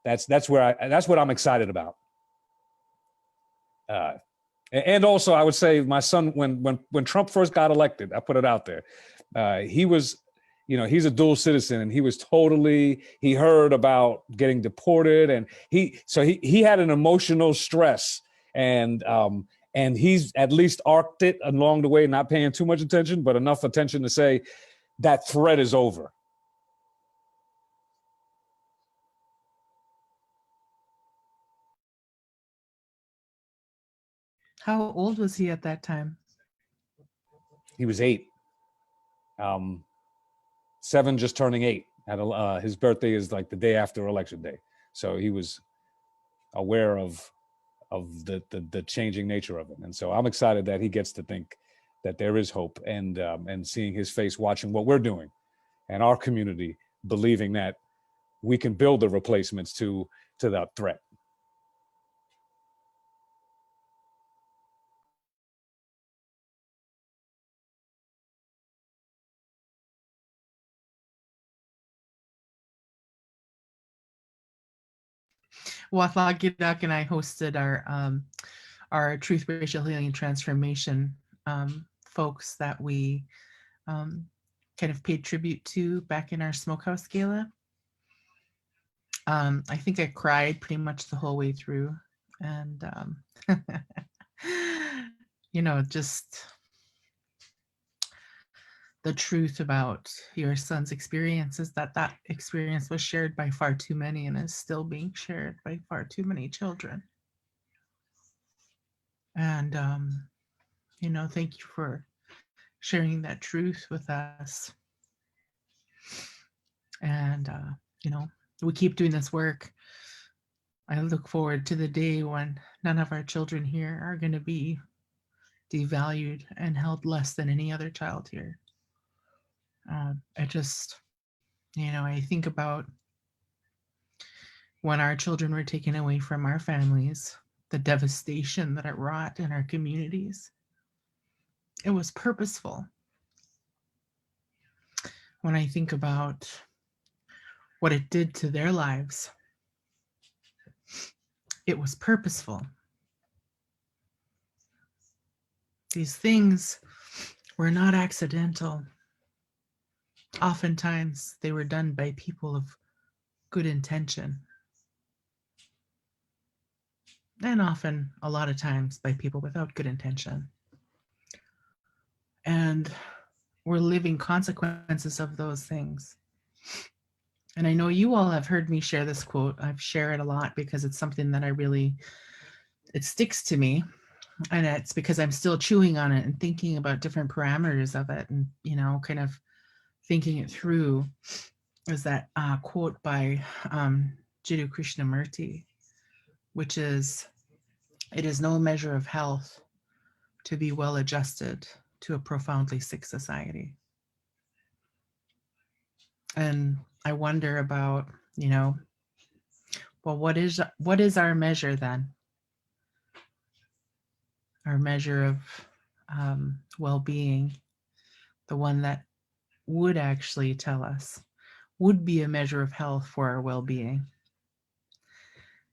that's what I'm excited about. And also, I would say my son, when Trump first got elected, I put it out there, he was, you know, he's a dual citizen, and he heard about getting deported, and he had an emotional stress, and he's at least arced it along the way, not paying too much attention, but enough attention to say that threat is over. How old was he at that time? He was 8. 7, just turning 8. His birthday is like the day after Election Day, so he was aware of the changing nature of it. And so I'm excited that he gets to think that there is hope, and seeing his face, watching what we're doing, and our community believing that we can build the replacements to that threat. Wáahlaal, Gíidaak, and I hosted our Truth, Racial Healing, and Transformation folks that we kind of paid tribute to back in our Smokehouse Gala. I think I cried pretty much the whole way through, and you know, just the truth about your son's experiences, that experience was shared by far too many and is still being shared by far too many children. And you know, thank you for sharing that truth with us. And, we keep doing this work. I look forward to the day when none of our children here are going to be devalued and held less than any other child here. I just, I think about when our children were taken away from our families, the devastation that it wrought in our communities. It was purposeful. When I think about what it did to their lives, it was purposeful. These things were not accidental. Oftentimes, they were done by people of good intention. And often, a lot of times, by people without good intention. And we're living consequences of those things. And I know you all have heard me share this quote. I've shared it a lot because it's something that it sticks to me. And it's because I'm still chewing on it and thinking about different parameters of it and, kind of thinking it through. Is that quote by Jiddu Krishnamurti, which is, "It is no measure of health to be well adjusted to a profoundly sick society." And I wonder about, well, what is our measure then? Our measure of well-being, the one that would actually tell us, would be a measure of health for our well-being.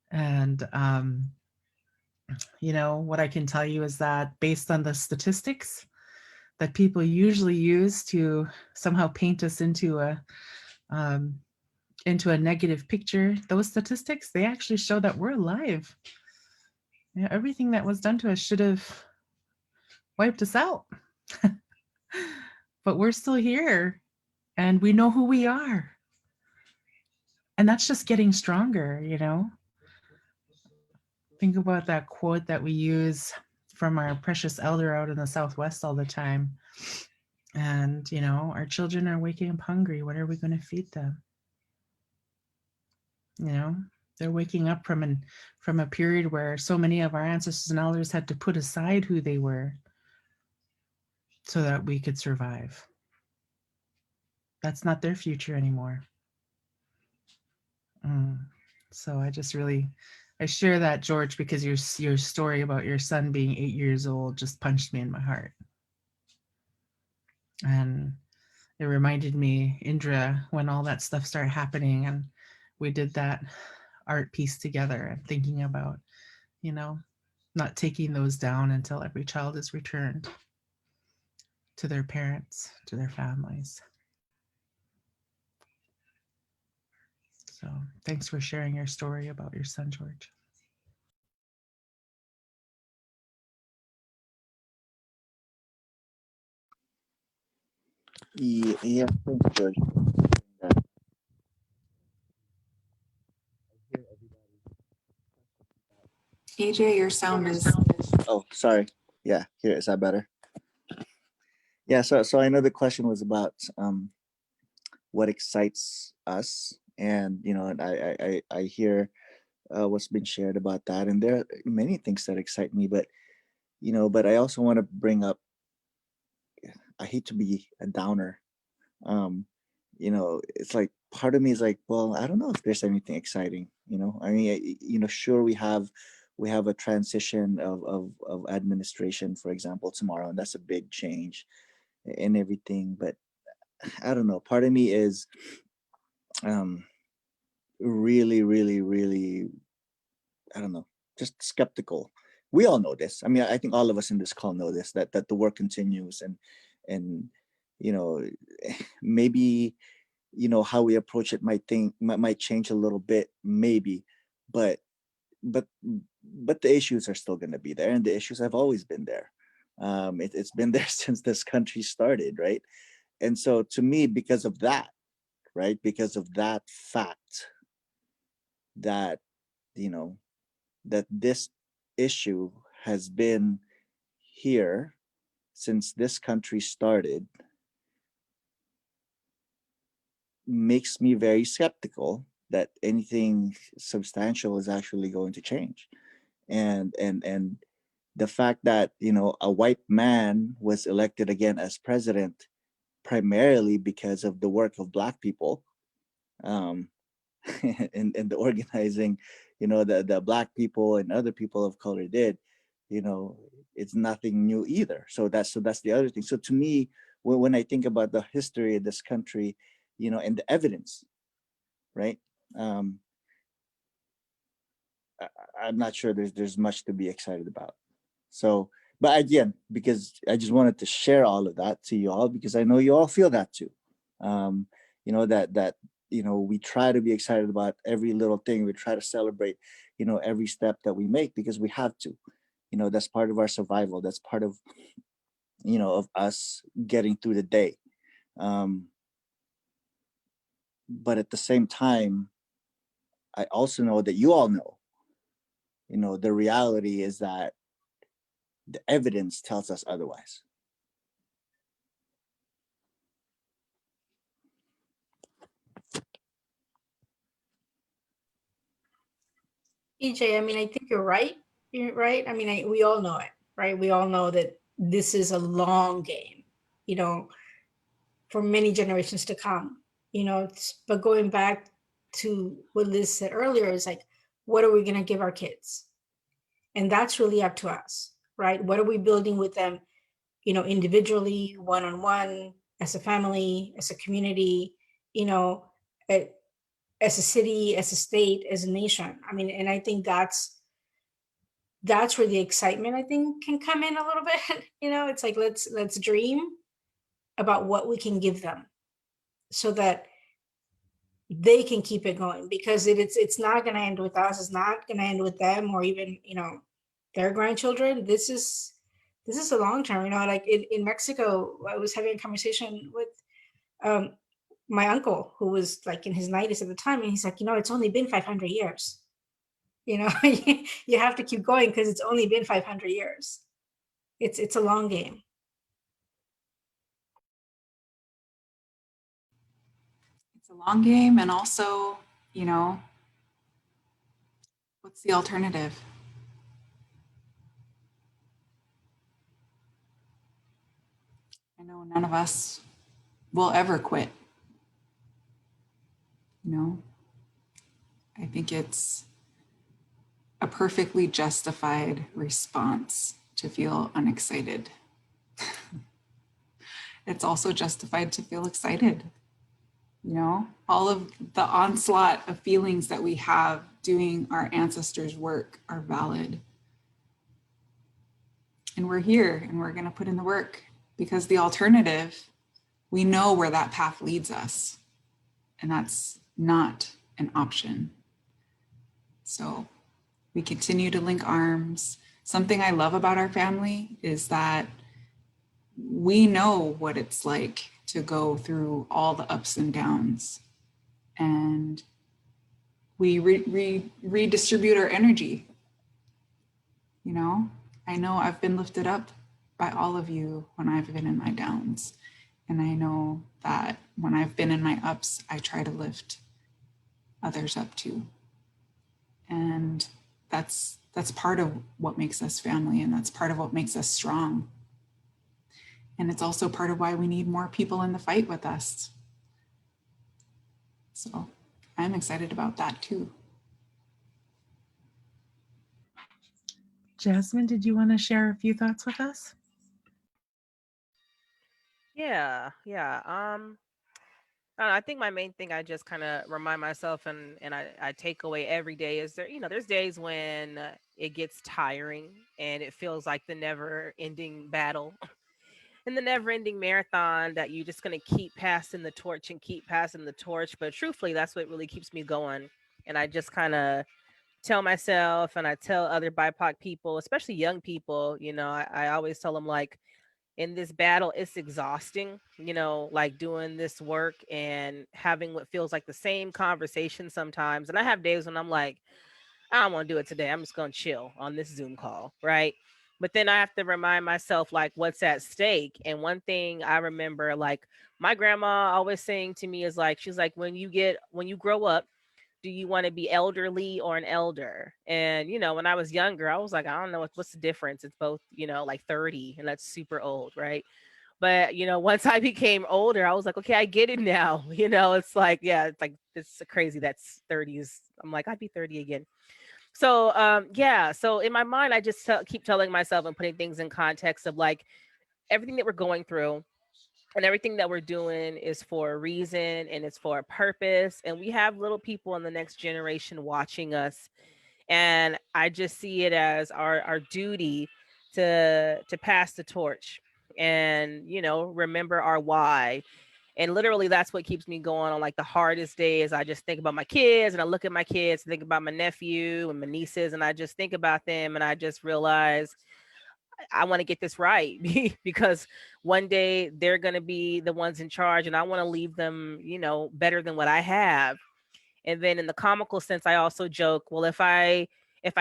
And, what I can tell you is that based on the statistics that people usually use to somehow paint us into a negative picture, those statistics, they actually show that we're alive. Everything that was done to us should have wiped us out. But we're still here and we know who we are. And that's just getting stronger, Think about that quote that we use from our precious elder out in the Southwest all the time. And, our children are waking up hungry. What are we going to feed them? They're waking up from a period where so many of our ancestors and elders had to put aside who they were so that we could survive. That's not their future anymore. So I share that, George, because your story about your son being 8 years old just punched me in my heart. And it reminded me, Indra, when all that stuff started happening and we did that art piece together and thinking about, not taking those down until every child is returned to their parents, to their families. So thanks for sharing your story about your son, George. Yeah, thanks, George. AJ, your sound is. Oh, sorry. Yeah, here, is that better? Yeah, so I know the question was about what excites us, and and I hear what's been shared about that, and there are many things that excite me, but but I also want to bring up, I hate to be a downer. It's like part of me is like, well, I don't know if there's anything exciting. I mean, sure, we have a transition of administration, for example, tomorrow, and that's a big change and everything. But I don't know. Part of me is really, really, really, I don't know, just skeptical. We all know this. I mean, I think all of us in this call know this, that the work continues, and maybe how we approach it might change a little bit, maybe, but the issues are still going to be there, and the issues have always been there. It's been there since this country started, right? And so to me, because of that, right, because of that fact, that that this issue has been here since this country started makes me very skeptical that anything substantial is actually going to change. And the fact that, you know, a white man was elected again as president primarily because of the work of Black people, and the organizing, you know, the Black people and other people of color did, you know, it's nothing new either. So that's the other thing. So to me, when I think about the history of this country, you know, and the evidence, right? I'm not sure there's much to be excited about. So, but again, because I just wanted to share all of that to you all, because I know you all feel that too. You know, that you know, we try to be excited about every little thing. We try to celebrate, you know, every step that we make, because we have to. You know, that's part of our survival. That's part of, you know, of us getting through the day. But at the same time, I also know that you all know, you know, the reality is that the evidence tells us otherwise. EJ, I mean, I think you're right. You're right. I mean, we all know it, right? We all know that this is a long game, you know, for many generations to come, you know. But going back to what Liz said earlier, is like, what are we going to give our kids? And that's really up to us, right? What are we building with them, you know, individually, one-on-one, as a family, as a community, you know, as a city, as a state, as a nation. I mean, and I think that's where the excitement, I think, can come in a little bit. You know, it's like, let's dream about what we can give them so that they can keep it going, because it's not going to end with us. It's not going to end with them, or even, you know, their grandchildren. This is a long term, you know. Like in Mexico, I was having a conversation with my uncle, who was like in his 90s at the time, and he's like, you know, it's only been 500 years. You know, you have to keep going because it's only been 500 years. It's a long game. It's a long game, and also, you know, what's the alternative? I know none of us will ever quit. You know, I think it's a perfectly justified response to feel unexcited. It's also justified to feel excited. You know, all of the onslaught of feelings that we have doing our ancestors' work are valid. And we're here, and we're going to put in the work, because the alternative, we know where that path leads us, and that's not an option. So we continue to link arms. Something I love about our family is that we know what it's like to go through all the ups and downs, and we redistribute our energy. You know, I know I've been lifted up by all of you when I've been in my downs. And I know that when I've been in my ups, I try to lift others up too. And that's part of what makes us family, and that's part of what makes us strong. And it's also part of why we need more people in the fight with us. So I'm excited about that too. Jasmin, did you want to share a few thoughts with us? Yeah. I think my main thing I just kind of remind myself and I take away every day is there's days when it gets tiring and it feels like the never ending battle and the never ending marathon that you're just going to keep passing the torch and keep passing the torch. But truthfully, that's what really keeps me going. And I just kind of tell myself and I tell other BIPOC people, especially young people, I always tell them, like, in this battle, it's exhausting, like doing this work and having what feels like the same conversation sometimes. And I have days when I'm like, I don't want to do it today. I'm just going to chill on this Zoom call, right? But then I have to remind myself like what's at stake. And one thing I remember, like my grandma always saying to me is like, she's like, when you grow up, do you want to be elderly or an elder? And when I was younger, I was like, I don't know what's the difference. It's both, like 30, and that's super old, right? But once I became older, I was like, okay, I get it now. It's like, yeah, it's crazy. That's 30s. I'm like, I'd be 30 again. So yeah. So in my mind, I just keep telling myself and putting things in context of like everything that we're going through and everything that we're doing is for a reason and it's for a purpose. And we have little people in the next generation watching us. And I just see it as our duty to pass the torch and, remember our why. And literally that's what keeps me going on like the hardest days. I just think about my kids and I look at my kids, think about my nephew and my nieces, and I just think about them and I just realize I want to get this right because one day they're going to be the ones in charge and I want to leave them, better than what I have. And then in the comical sense, I also joke, well, if I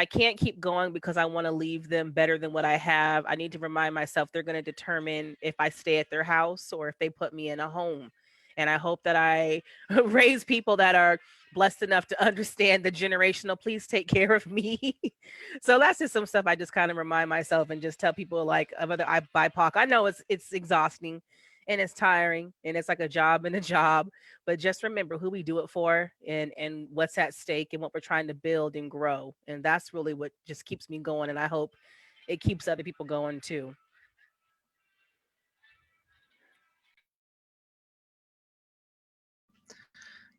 can't keep going because I want to leave them better than what I have, I need to remind myself they're going to determine if I stay at their house or if they put me in a home. And I hope that I raise people that are blessed enough to understand the generational, please take care of me. So that's just some stuff I just kind of remind myself and just tell people like of other BIPOC. I know it's exhausting and it's tiring and it's like a job and a job, but just remember who we do it for and what's at stake and what we're trying to build and grow. And that's really what just keeps me going. And I hope it keeps other people going too.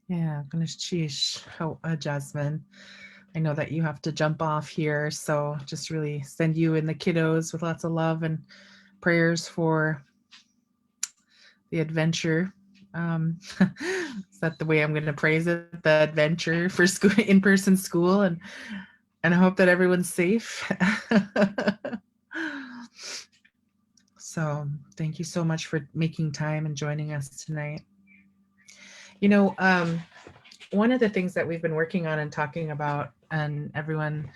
Yeah, Ganesh Jasmine. I know that you have to jump off here, so just really send you and the kiddos with lots of love and prayers for the adventure. Is that the way I'm going to praise it? The adventure for school, in-person school, and I hope that everyone's safe. So thank you so much for making time and joining us tonight. One of the things that we've been working on and talking about, and everyone,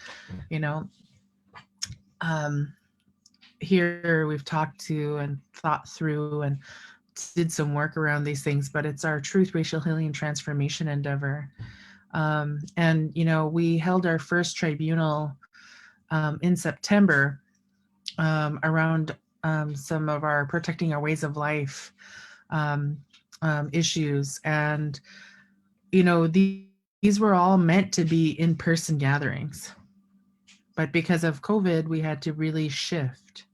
here we've talked to and thought through and did some work around these things, but it's our Truth, Racial Healing and Transformation endeavor. And, we held our first tribunal in September around some of our protecting our ways of life issues. And, these were all meant to be in-person gatherings. But because of COVID, we had to really shift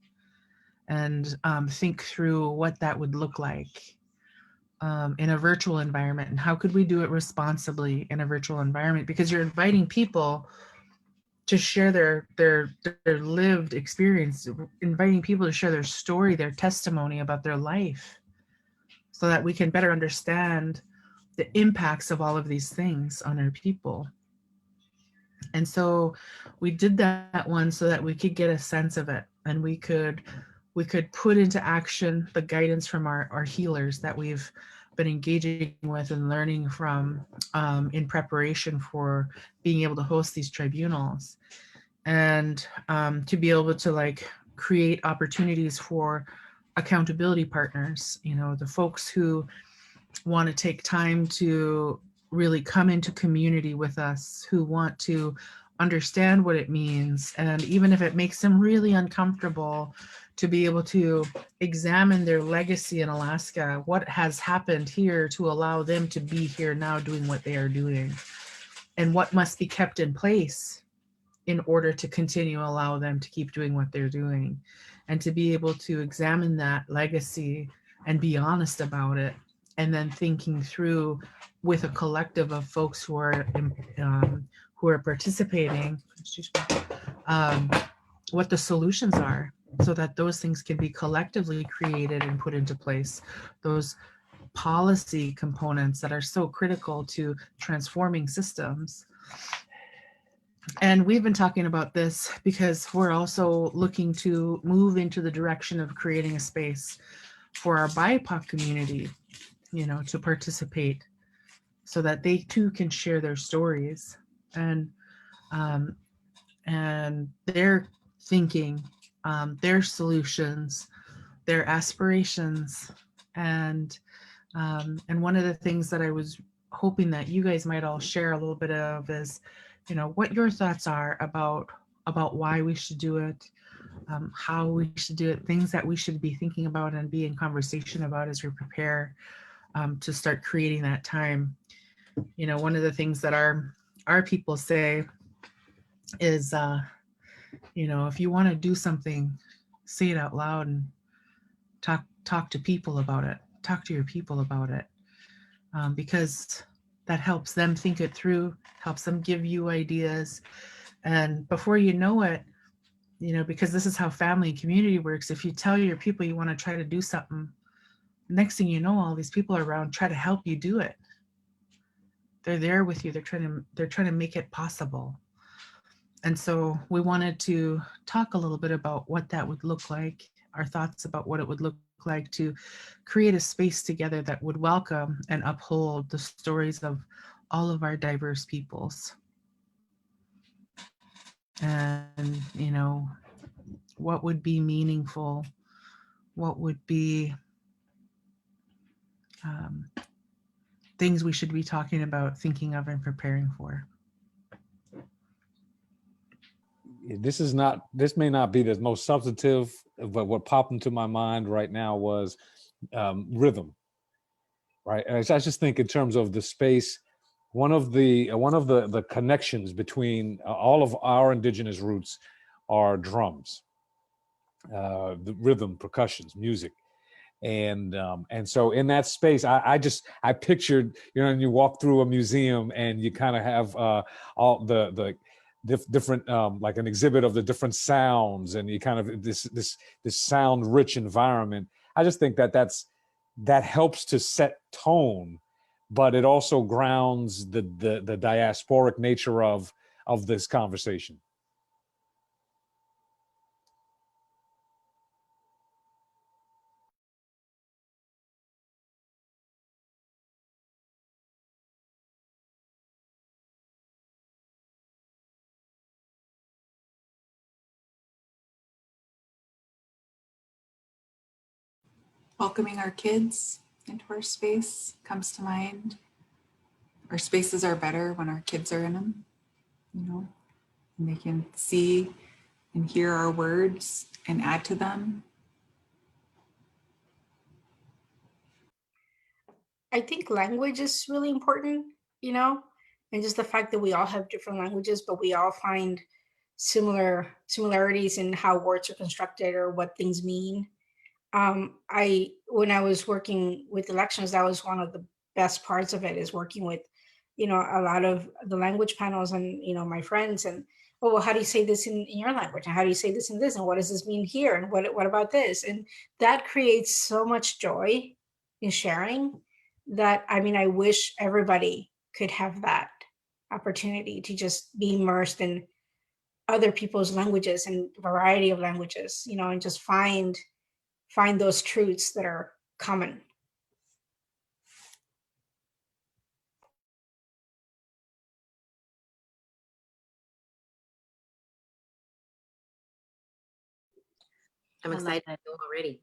and think through what that would look like in a virtual environment, and how could we do it responsibly in a virtual environment, because you're inviting people to share their lived experience, inviting people to share their story, their testimony about their life, so that we can better understand the impacts of all of these things on our people. And so we did that one so that we could get a sense of it, and we could put into action the guidance from our healers that we've been engaging with and learning from in preparation for being able to host these tribunals, and to be able to create opportunities for accountability partners, the folks who want to take time to really come into community with us, who want to understand what it means, and even if it makes them really uncomfortable, to be able to examine their legacy in Alaska, what has happened here to allow them to be here now doing what they are doing, and what must be kept in place in order to continue allow them to keep doing what they're doing, and to be able to examine that legacy and be honest about it, and then thinking through with a collective of folks who are participating, what the solutions are, so that those things can be collectively created and put into place. Those policy components that are so critical to transforming systems. And we've been talking about this because we're also looking to move into the direction of creating a space for our BIPOC community, to participate, so that they too can share their stories and their thinking their solutions, their aspirations. And one of the things that I was hoping that you guys might all share a little bit of is, you know, what your thoughts are about why we should do it, how we should do it, things that we should be thinking about and be in conversation about as we prepare to start creating that time. You know, one of the things that our people say is, you know, if you want to do something, say it out loud and talk to people about it. Talk to your people about it, because that helps them think it through, helps them give you ideas. And before you know it, you know, because this is how family and community works. If you tell your people you want to try to do something, next thing you know, all these people around try to help you do it. They're there with you. They're trying to make it possible. And so we wanted to talk a little bit about what that would look like, our thoughts about what it would look like to create a space together that would welcome and uphold the stories of all of our diverse peoples. And, you know, what would be meaningful, what would be things we should be talking about, thinking of, and preparing for. This may not be the most substantive, but what popped into my mind right now was rhythm, right? And I just think in terms of the space, one of the connections between all of our indigenous roots are drums, the rhythm, percussions, music. And so in that space, I pictured, you know, and you walk through a museum and you kind of have all the different, like an exhibit of the different sounds, and you kind of this sound rich environment. I just think that helps to set tone, but it also grounds the diasporic nature of this conversation. Welcoming our kids into our space comes to mind. Our spaces are better when our kids are in them, you know, and they can see and hear our words and add to them. I think language is really important, you know, and just the fact that we all have different languages, but we all find similarities in how words are constructed or what things mean. When I was working with elections, that was one of the best parts of it, is working with, you know, a lot of the language panels and, you know, my friends, and, oh, well, how do you say this in your language? And how do you say this in this? And what does this mean here? And what about this? And that creates so much joy in sharing that, I mean, I wish everybody could have that opportunity to just be immersed in other people's languages and variety of languages, you know, and just find those truths that are common. I'm excited already.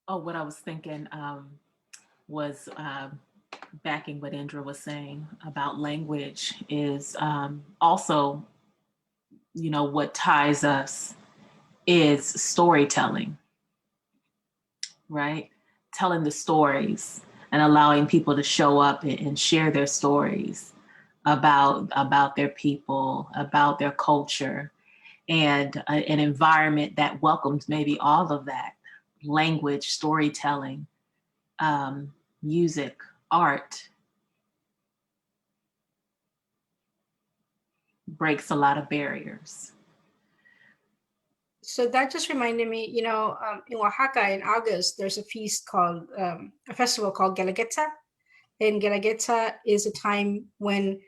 Oh, what I was thinking was backing what Indra was saying about language is also, you know, what ties us is storytelling, right? Telling the stories and allowing people to show up and share their stories about their people, about their culture, and an environment that welcomes maybe all of that: language, storytelling, music, art. Breaks a lot of barriers. So that just reminded me, you know, in Oaxaca in August, there's a feast called, a festival called Guelaguetza. And Guelaguetza is a time when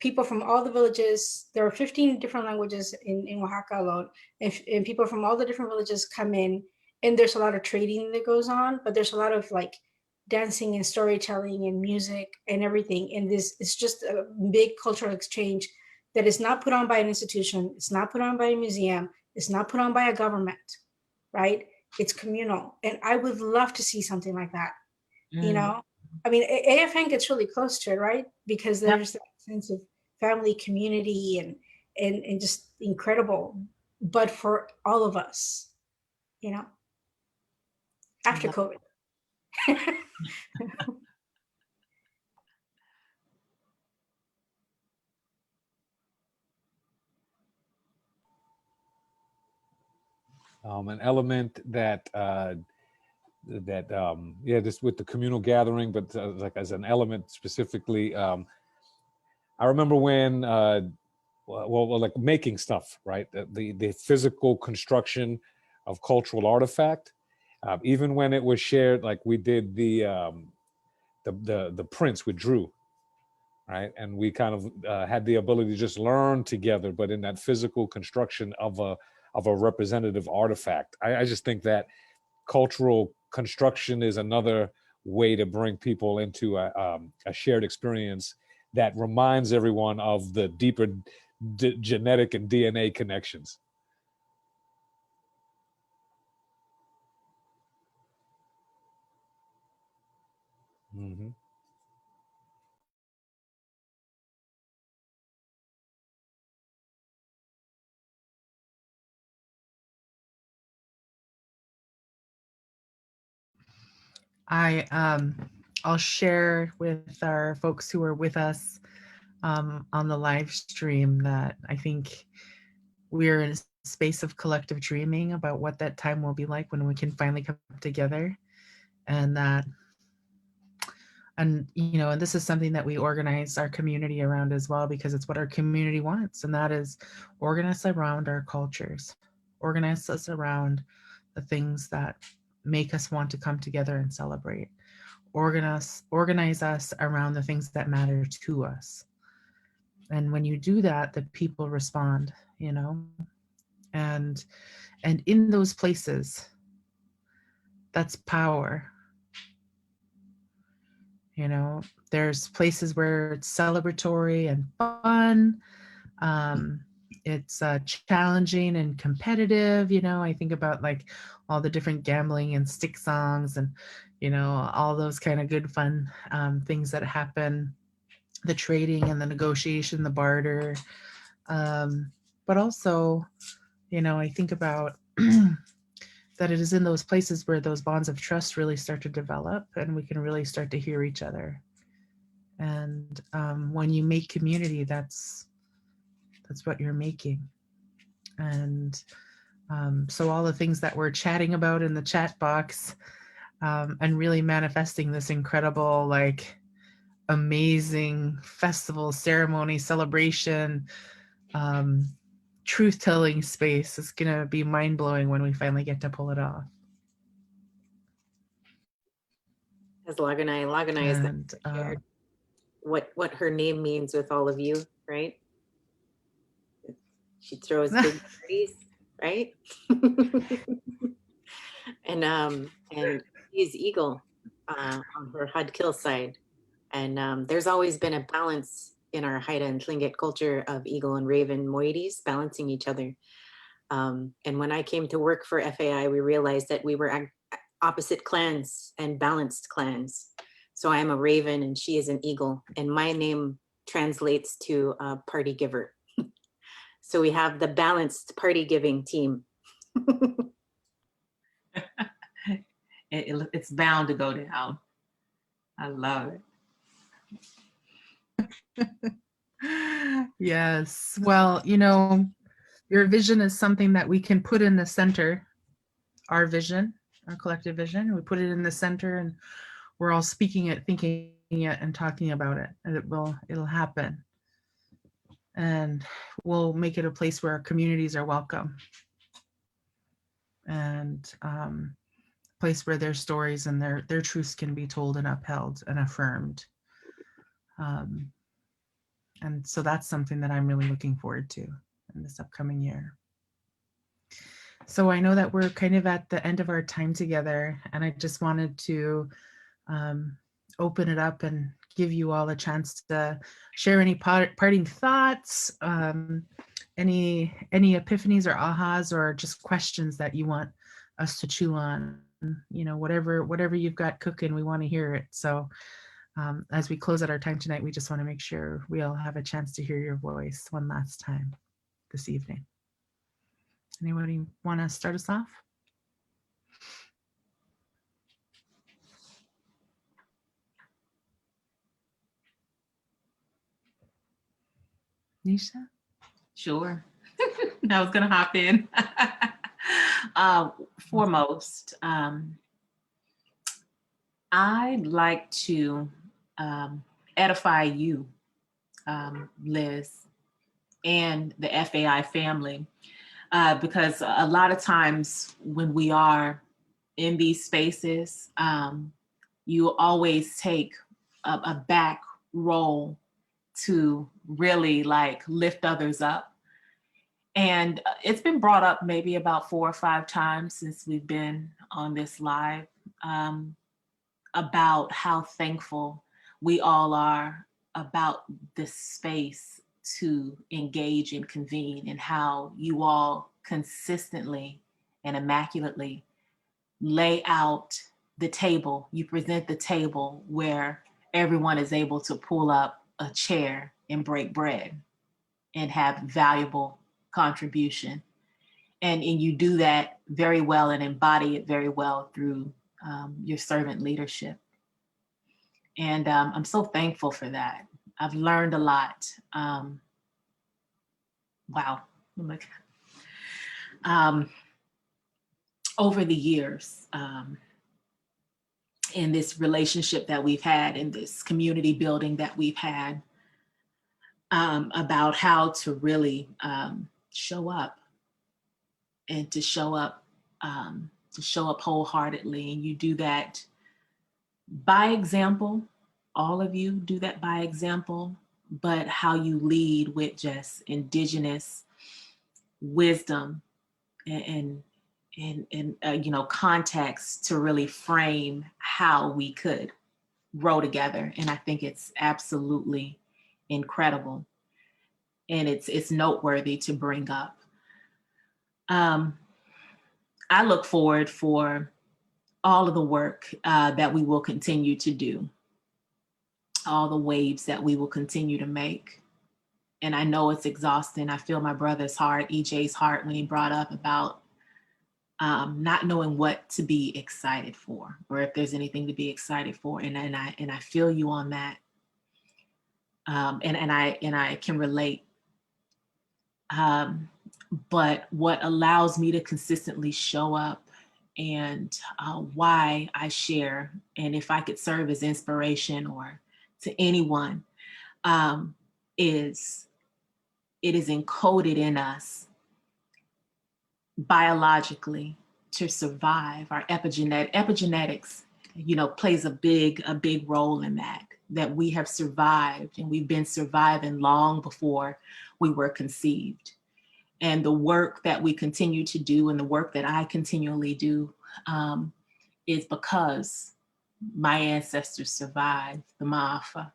people from all the villages, there are 15 different languages in Oaxaca alone, and people from all the different villages come in, and there's a lot of trading that goes on, but there's a lot of like dancing and storytelling and music and everything. And this is just a big cultural exchange that is not put on by an institution. It's not put on by a museum. It's not put on by a government, right? It's communal. And I would love to see something like that. You know, I mean, AFN gets really close to it, right? Because there's that sense of family, community, and just incredible. But for all of us, you know, after COVID. An element that yeah, just with the communal gathering, but like as an element specifically, I remember when well, like making stuff, right? The physical construction of cultural artifact, even when it was shared, like we did the prints with Drew, right? And we kind of had the ability to just learn together, but in that physical construction of a representative artifact. I just think that cultural construction is another way to bring people into a shared experience that reminds everyone of the deeper genetic and DNA connections. Mm-hmm. I'll share with our folks who are with us on the live stream that I think we're in a space of collective dreaming about what that time will be like when we can finally come together. And that, and you know, and this is something that we organize our community around as well, because it's what our community wants, and that is organize around our cultures, organize us around the things that make us want to come together and celebrate, organize us around the things that matter to us. And when you do that, the people respond, you know, and in those places, that's power. You know, there's places where it's celebratory and fun. It's challenging and competitive. You know, I think about like all the different gambling and stick songs and, you know, all those kind of good fun things that happen, the trading and the negotiation, the barter. But also, you know, I think about that it is in those places where those bonds of trust really start to develop and we can really start to hear each other. And when you make community, that's what you're making. And so all the things that we're chatting about in the chat box and really manifesting this incredible, like amazing festival, ceremony, celebration, truth-telling space is gonna be mind-blowing when we finally get to pull it off. As Laganai is that what her name means with all of you, right? She throws big parties, right? and she's eagle on her Hudkill side. And there's always been a balance in our Haida and Tlingit culture of eagle and raven moieties balancing each other. And when I came to work for FAI, we realized that we were opposite clans and balanced clans. So I'm a raven and she is an eagle. And my name translates to party giver. So we have the balanced party giving team. It's bound to go down. I love it. Yes. Well, you know, your vision is something that we can put in the center, our vision, our collective vision. We put it in the center and we're all speaking it, thinking it, and talking about it. And it'll happen. And we'll make it a place where our communities are welcome. And a place where their stories and their truths can be told and upheld and affirmed. And so that's something that I'm really looking forward to in this upcoming year. So I know that we're kind of at the end of our time together, and I just wanted to open it up and give you all a chance to share any parting thoughts, any epiphanies or ahas, or just questions that you want us to chew on. You know, whatever you've got cooking, we want to hear it. So as we close out our time tonight, we just want to make sure we all have a chance to hear your voice one last time this evening. Anybody want to start us off? Neisha? Sure. I was going to hop in. Foremost, I'd like to edify you, Liz, and the FAI family, because a lot of times when we are in these spaces, you always take a back role to really like lift others up. And it's been brought up maybe about 4 or 5 times since we've been on this live, about how thankful we all are about this space to engage and convene, and how you all consistently and immaculately lay out the table. You present the table where everyone is able to pull up a chair and break bread and have valuable contribution. And you do that very well and embody it very well through your servant leadership. And I'm so thankful for that. I've learned a lot. Wow. Over the years, in this relationship that we've had, in this community building that we've had, about how to really show up, and to show up wholeheartedly. And you do that by example. All of you do that by example, but how you lead with just Indigenous wisdom and context to really frame how we could grow together. And I think it's absolutely incredible, and it's noteworthy to bring up. I look forward for all of the work that we will continue to do, all the waves that we will continue to make. And I know it's exhausting. I feel my brother's heart, EJ's heart, when he brought up about not knowing what to be excited for, or if there's anything to be excited for. And I feel you on that. And I can relate. But what allows me to consistently show up, and why I share, and if I could serve as inspiration or to anyone, is it is encoded in us biologically to survive. Our epigenetics, plays a big role in that we have survived, and we've been surviving long before we were conceived. And the work that we continue to do, and the work that I continually do, is because my ancestors survived the Ma'afa.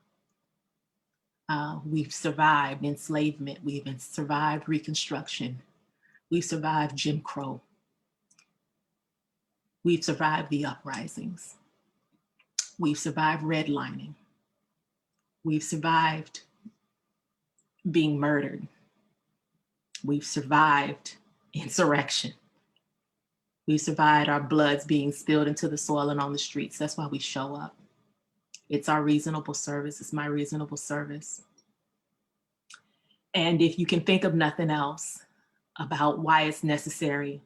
We've survived enslavement. We've survived Reconstruction. We've survived Jim Crow. We've survived the uprisings. We've survived redlining. We've survived being murdered. We've survived insurrection. We've survived our bloods being spilled into the soil and on the streets. That's why we show up. It's our reasonable service. It's my reasonable service. And if you can think of nothing else about why it's necessary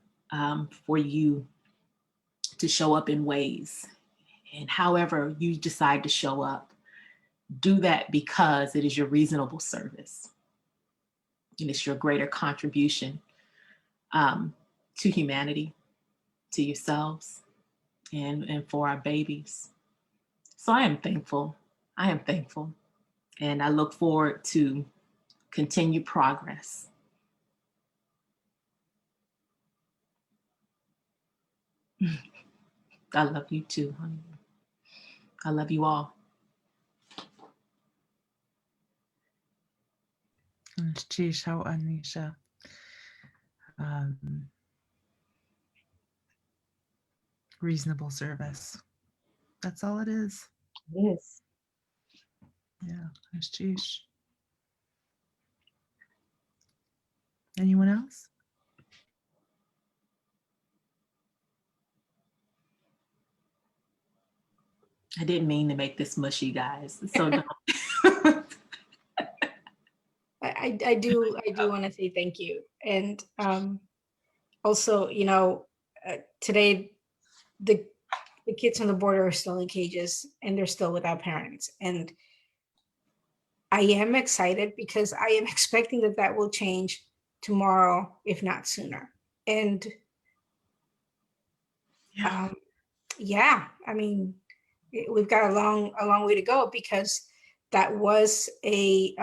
for you to show up in ways, and however you decide to show up, do that because it is your reasonable service. And it's your greater contribution to humanity, to yourselves, and for our babies. So I am thankful. And I look forward to continued progress. I love you too, honey. I love you all. Neisha. Reasonable service. That's all it is. Yes. Yeah. Anyone else? I didn't mean to make this mushy, guys. It's so dumb. I do want to say thank you. And also, you know, today the kids on the border are still in cages and they're still without parents. And I am excited because I am expecting that will change tomorrow, if not sooner. And yeah, I mean, we've got a long way to go because that was a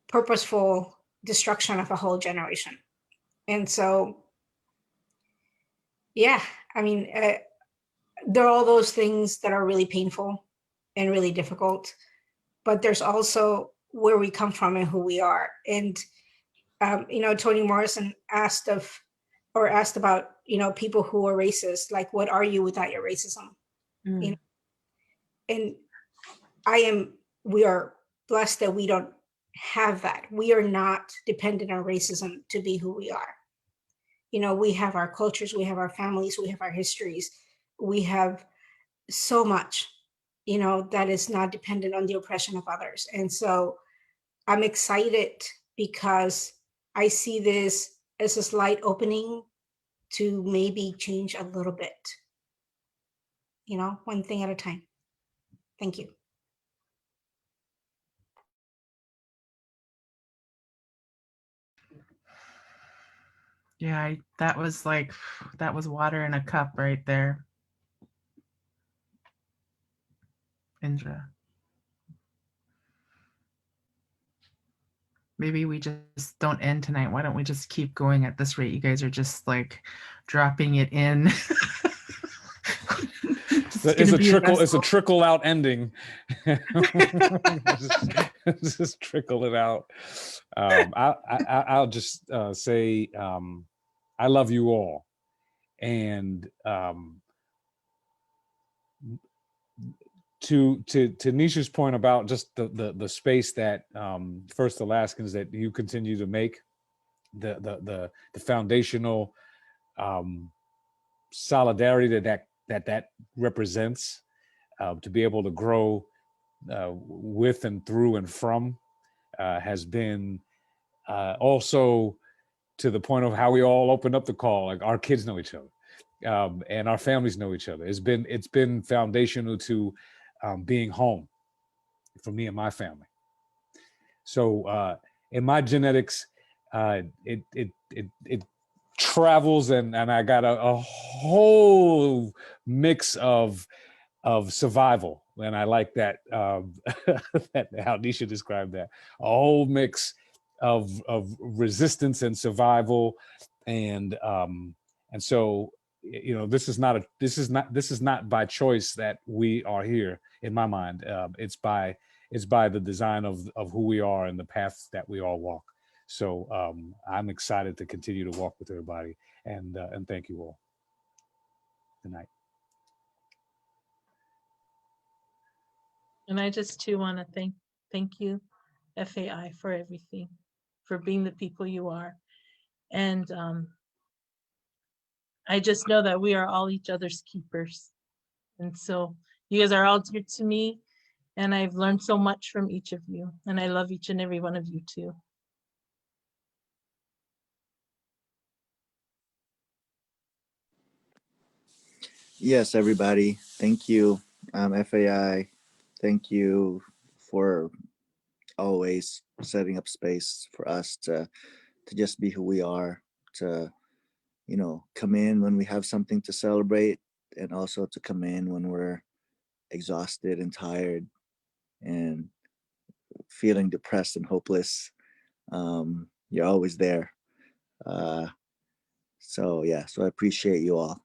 purposeful destruction of a whole generation. And so, yeah, I mean, there are all those things that are really painful and really difficult, but there's also where we come from and who we are. And, you know, Toni Morrison asked about, you know, people who are racist, like, what are you without your racism? You know? And we are blessed that we don't have that. We are not dependent on racism to be who we are. You know, we have our cultures, we have our families, we have our histories, we have so much, you know, that is not dependent on the oppression of others. And so I'm excited because I see this as a slight opening to maybe change a little bit, you know, one thing at a time. Thank you. Yeah, that was water in a cup right there. Indra. Maybe we just don't end tonight. Why don't we just keep going at this rate? You guys are just like dropping it in. It's a trickle out ending. just trickle it out. I'll just say I love you all, and to Neisha's point about just the space that First Alaskans that you continue to make, the foundational solidarity that represents, to be able to grow with and through and from, has been also to the point of how we all opened up the call. Like, our kids know each other, and our families know each other. It's been foundational to being home for me and my family. So in my genetics, it travels, and I got a whole mix of survival, and I like that that how Neisha described that, a whole mix of resistance and survival, and so, you know, this is not by choice that we are here. In my mind, it's by the design of who we are and the path that we all walk. So I'm excited to continue to walk with everybody, and thank you all. Good night. And I just too want to thank you, FAI, for everything, for being the people you are. And I just know that we are all each other's keepers. And so you guys are all dear to me, and I've learned so much from each of you. And I love each and every one of you too. Yes, everybody. Thank you, FAI. Thank you for always setting up space for us to just be who we are, to, you know, come in when we have something to celebrate, and also to come in when we're exhausted and tired and feeling depressed and hopeless. You're always there. So yeah, so I appreciate you all.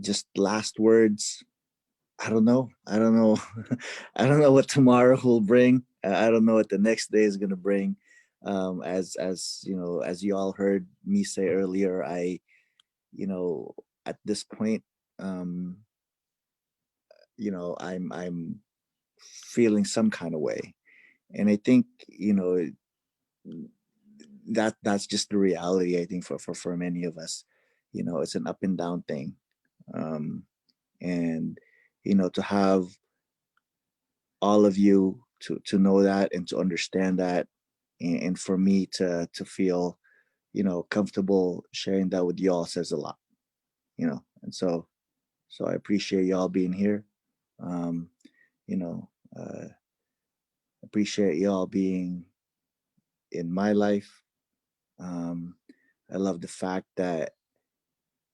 just last words. I don't know. I don't know. I don't know what tomorrow will bring. I don't know what the next day is gonna bring. As you know, as you all heard me say earlier, you know, at this point, you know, I'm feeling some kind of way, and I think, you know, that's just the reality. I think for many of us, you know, it's an up and down thing, and you know, to have all of you to know that and to understand that, and for me to feel, you know, comfortable sharing that with y'all says a lot, you know. And so I appreciate y'all being here. You know, appreciate y'all being in my life. I love the fact that,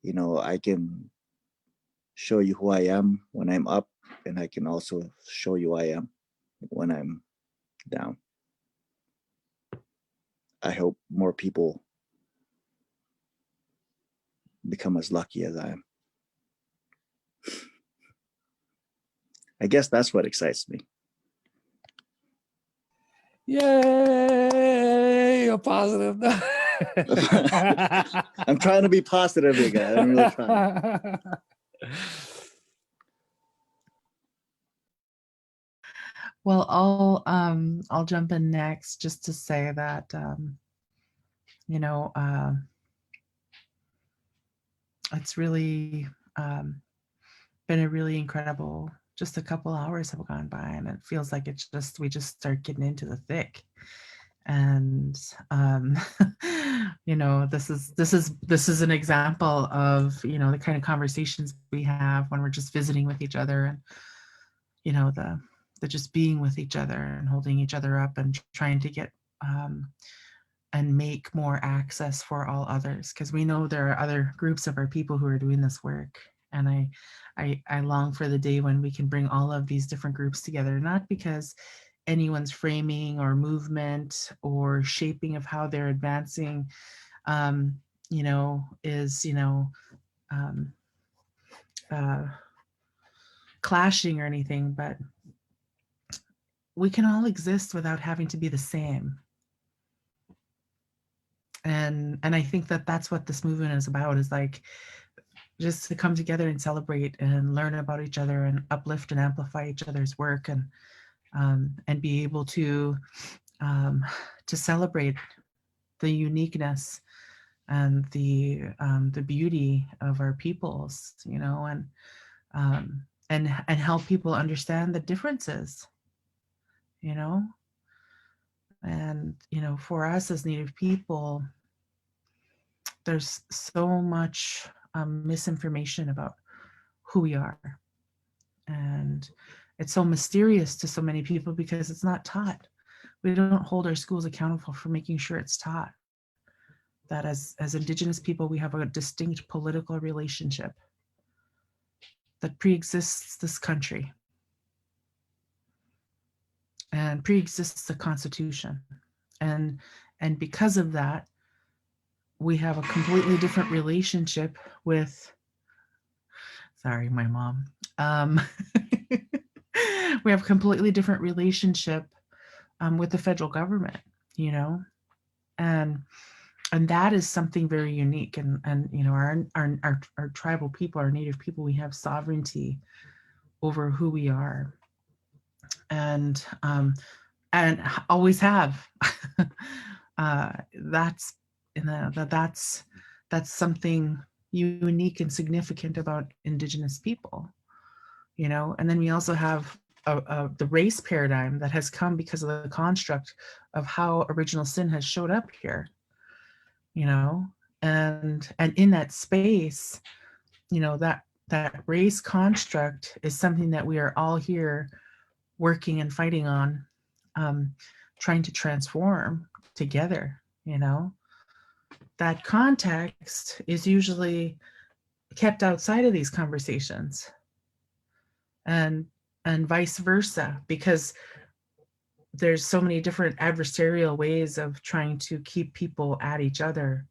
you know, I can show you who I am when I'm up, and I can also show you who I am when I'm down. I hope more people become as lucky as I am. I guess that's what excites me. Yay! A positive. I'm trying to be positive here, guys. I'm really trying. Well, I'll jump in next just to say that you know, it's really been a really incredible. Just a couple hours have gone by, and it feels like it's just we just start getting into the thick. And you know, this is an example of, you know, the kind of conversations we have when we're just visiting with each other, and you know, the just being with each other and holding each other up and trying to get and make more access for all others, because we know there are other groups of our people who are doing this work. And I long for the day when we can bring all of these different groups together, not because anyone's framing or movement or shaping of how they're advancing, you know, is, you know, clashing or anything, but we can all exist without having to be the same. And I think that that's what this movement is about, is like just to come together and celebrate and learn about each other and uplift and amplify each other's work, and be able to celebrate the uniqueness and the beauty of our peoples, you know, and help people understand the differences, you know. And you know, for us as Native people, there's so much misinformation about who we are, and it's so mysterious to so many people because it's not taught. We don't hold our schools accountable for making sure it's taught that as Indigenous people, we have a distinct political relationship that pre-exists this country and pre-exists the Constitution. And because of that, we have a completely different relationship with, sorry, my mom. We have a completely different relationship with the federal government, you know, and that is something very unique. And you know, our tribal people, our Native people, we have sovereignty over who we are, and always have. That's something unique and significant about Indigenous people, you know. And then we also have the race paradigm that has come because of the construct of how original sin has showed up here, you know. And in that space, you know, that race construct is something that we are all here working and fighting on, trying to transform together, you know. That context is usually kept outside of these conversations, and vice versa, because there's so many different adversarial ways of trying to keep people at each other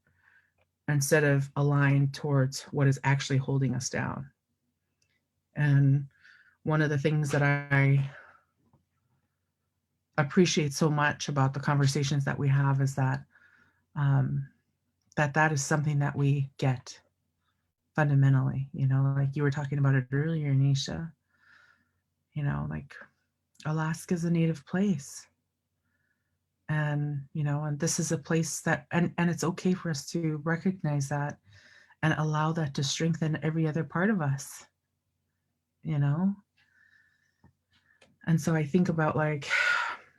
instead of aligned towards what is actually holding us down, And one of the things that I appreciate so much about the conversations that we have is that that is something that we get fundamentally, you know, like you were talking about it earlier, Neisha, you know, like Alaska is a native place. And, you know, and this is a place that, and it's okay for us to recognize that and allow that to strengthen every other part of us, you know? And so I think about like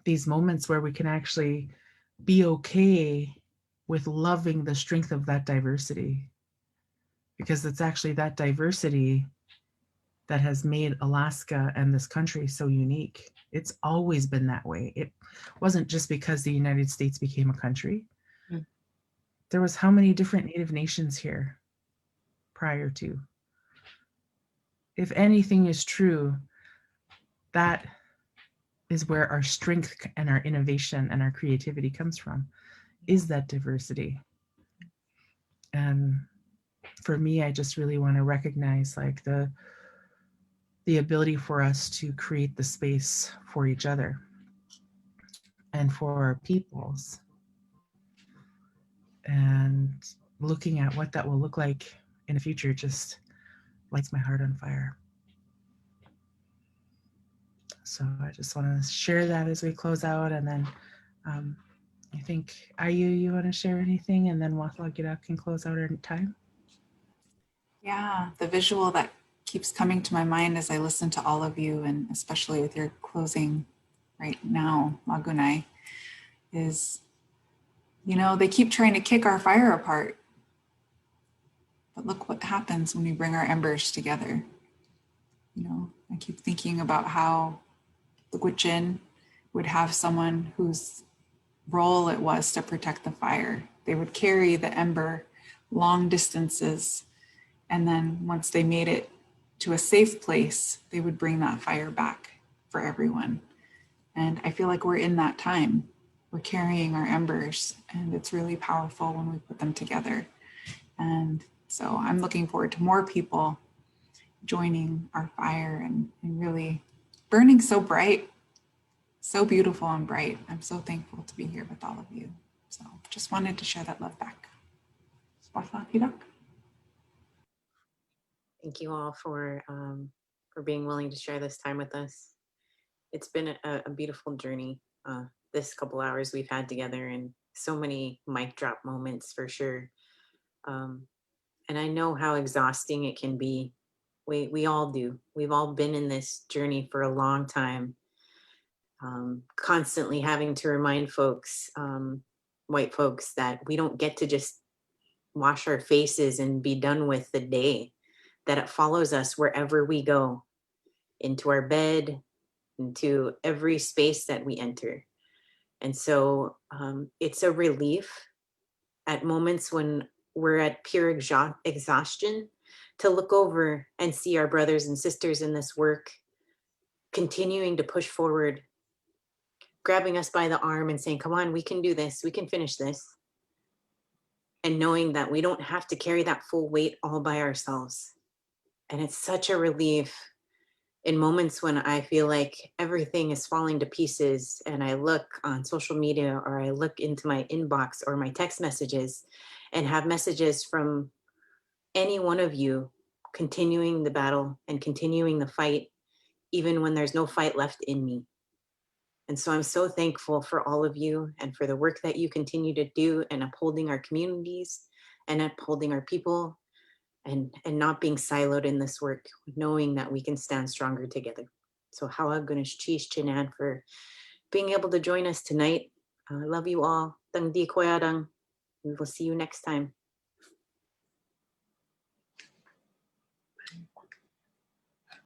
these moments where we can actually be okay with loving the strength of that diversity, because it's actually that diversity that has made Alaska and this country so unique. It's always been that way. It wasn't just because the United States became a country. There was how many different Native nations here prior to? If anything is true, that is where our strength and our innovation and our creativity comes from, is that diversity. And for me, I just really want to recognize like the ability for us to create the space for each other and for our peoples, and looking at what that will look like in the future just lights my heart on fire. So I just want to share that as we close out. And then I think, Ayyu, you want to share anything? And then Wáahlaal Gíidaak can close out our time. Yeah, the visual that keeps coming to my mind as I listen to all of you, and especially with your closing right now, Lagunai, is, you know, they keep trying to kick our fire apart. But look what happens when we bring our embers together. You know, I keep thinking about how the quen would have someone whose role it was to protect the fire. They would carry the ember long distances, and then once they made it to a safe place, they would bring that fire back for everyone. And I feel like we're in that time. We're carrying our embers, and it's really powerful when we put them together. And so I'm looking forward to more people joining our fire and really burning so bright, so beautiful and bright. I'm so thankful to be here with all of you. So just wanted to share that love back. Wáahlaal Gíidaak. Thank you all for being willing to share this time with us. It's been a beautiful journey. This couple hours we've had together, and so many mic drop moments for sure. And I know how exhausting it can be. We all do. We've all been in this journey for a long time. Constantly having to remind folks, white folks, that we don't get to just wash our faces and be done with the day, that it follows us wherever we go, into our bed, into every space that we enter. And so it's a relief at moments when we're at pure exhaustion to look over and see our brothers and sisters in this work continuing to push forward, grabbing us by the arm and saying, come on, we can do this, we can finish this. And knowing that we don't have to carry that full weight all by ourselves. And it's such a relief in moments when I feel like everything is falling to pieces, and I look on social media or I look into my inbox or my text messages and have messages from any one of you continuing the battle and continuing the fight, even when there's no fight left in me. And so I'm so thankful for all of you and for the work that you continue to do in upholding our communities and upholding our people, and not being siloed in this work, knowing that we can stand stronger together. So Hawa Gunesh Chish Chinan for being able to join us tonight. I love you all. Tang di koyadang. We will see you next time.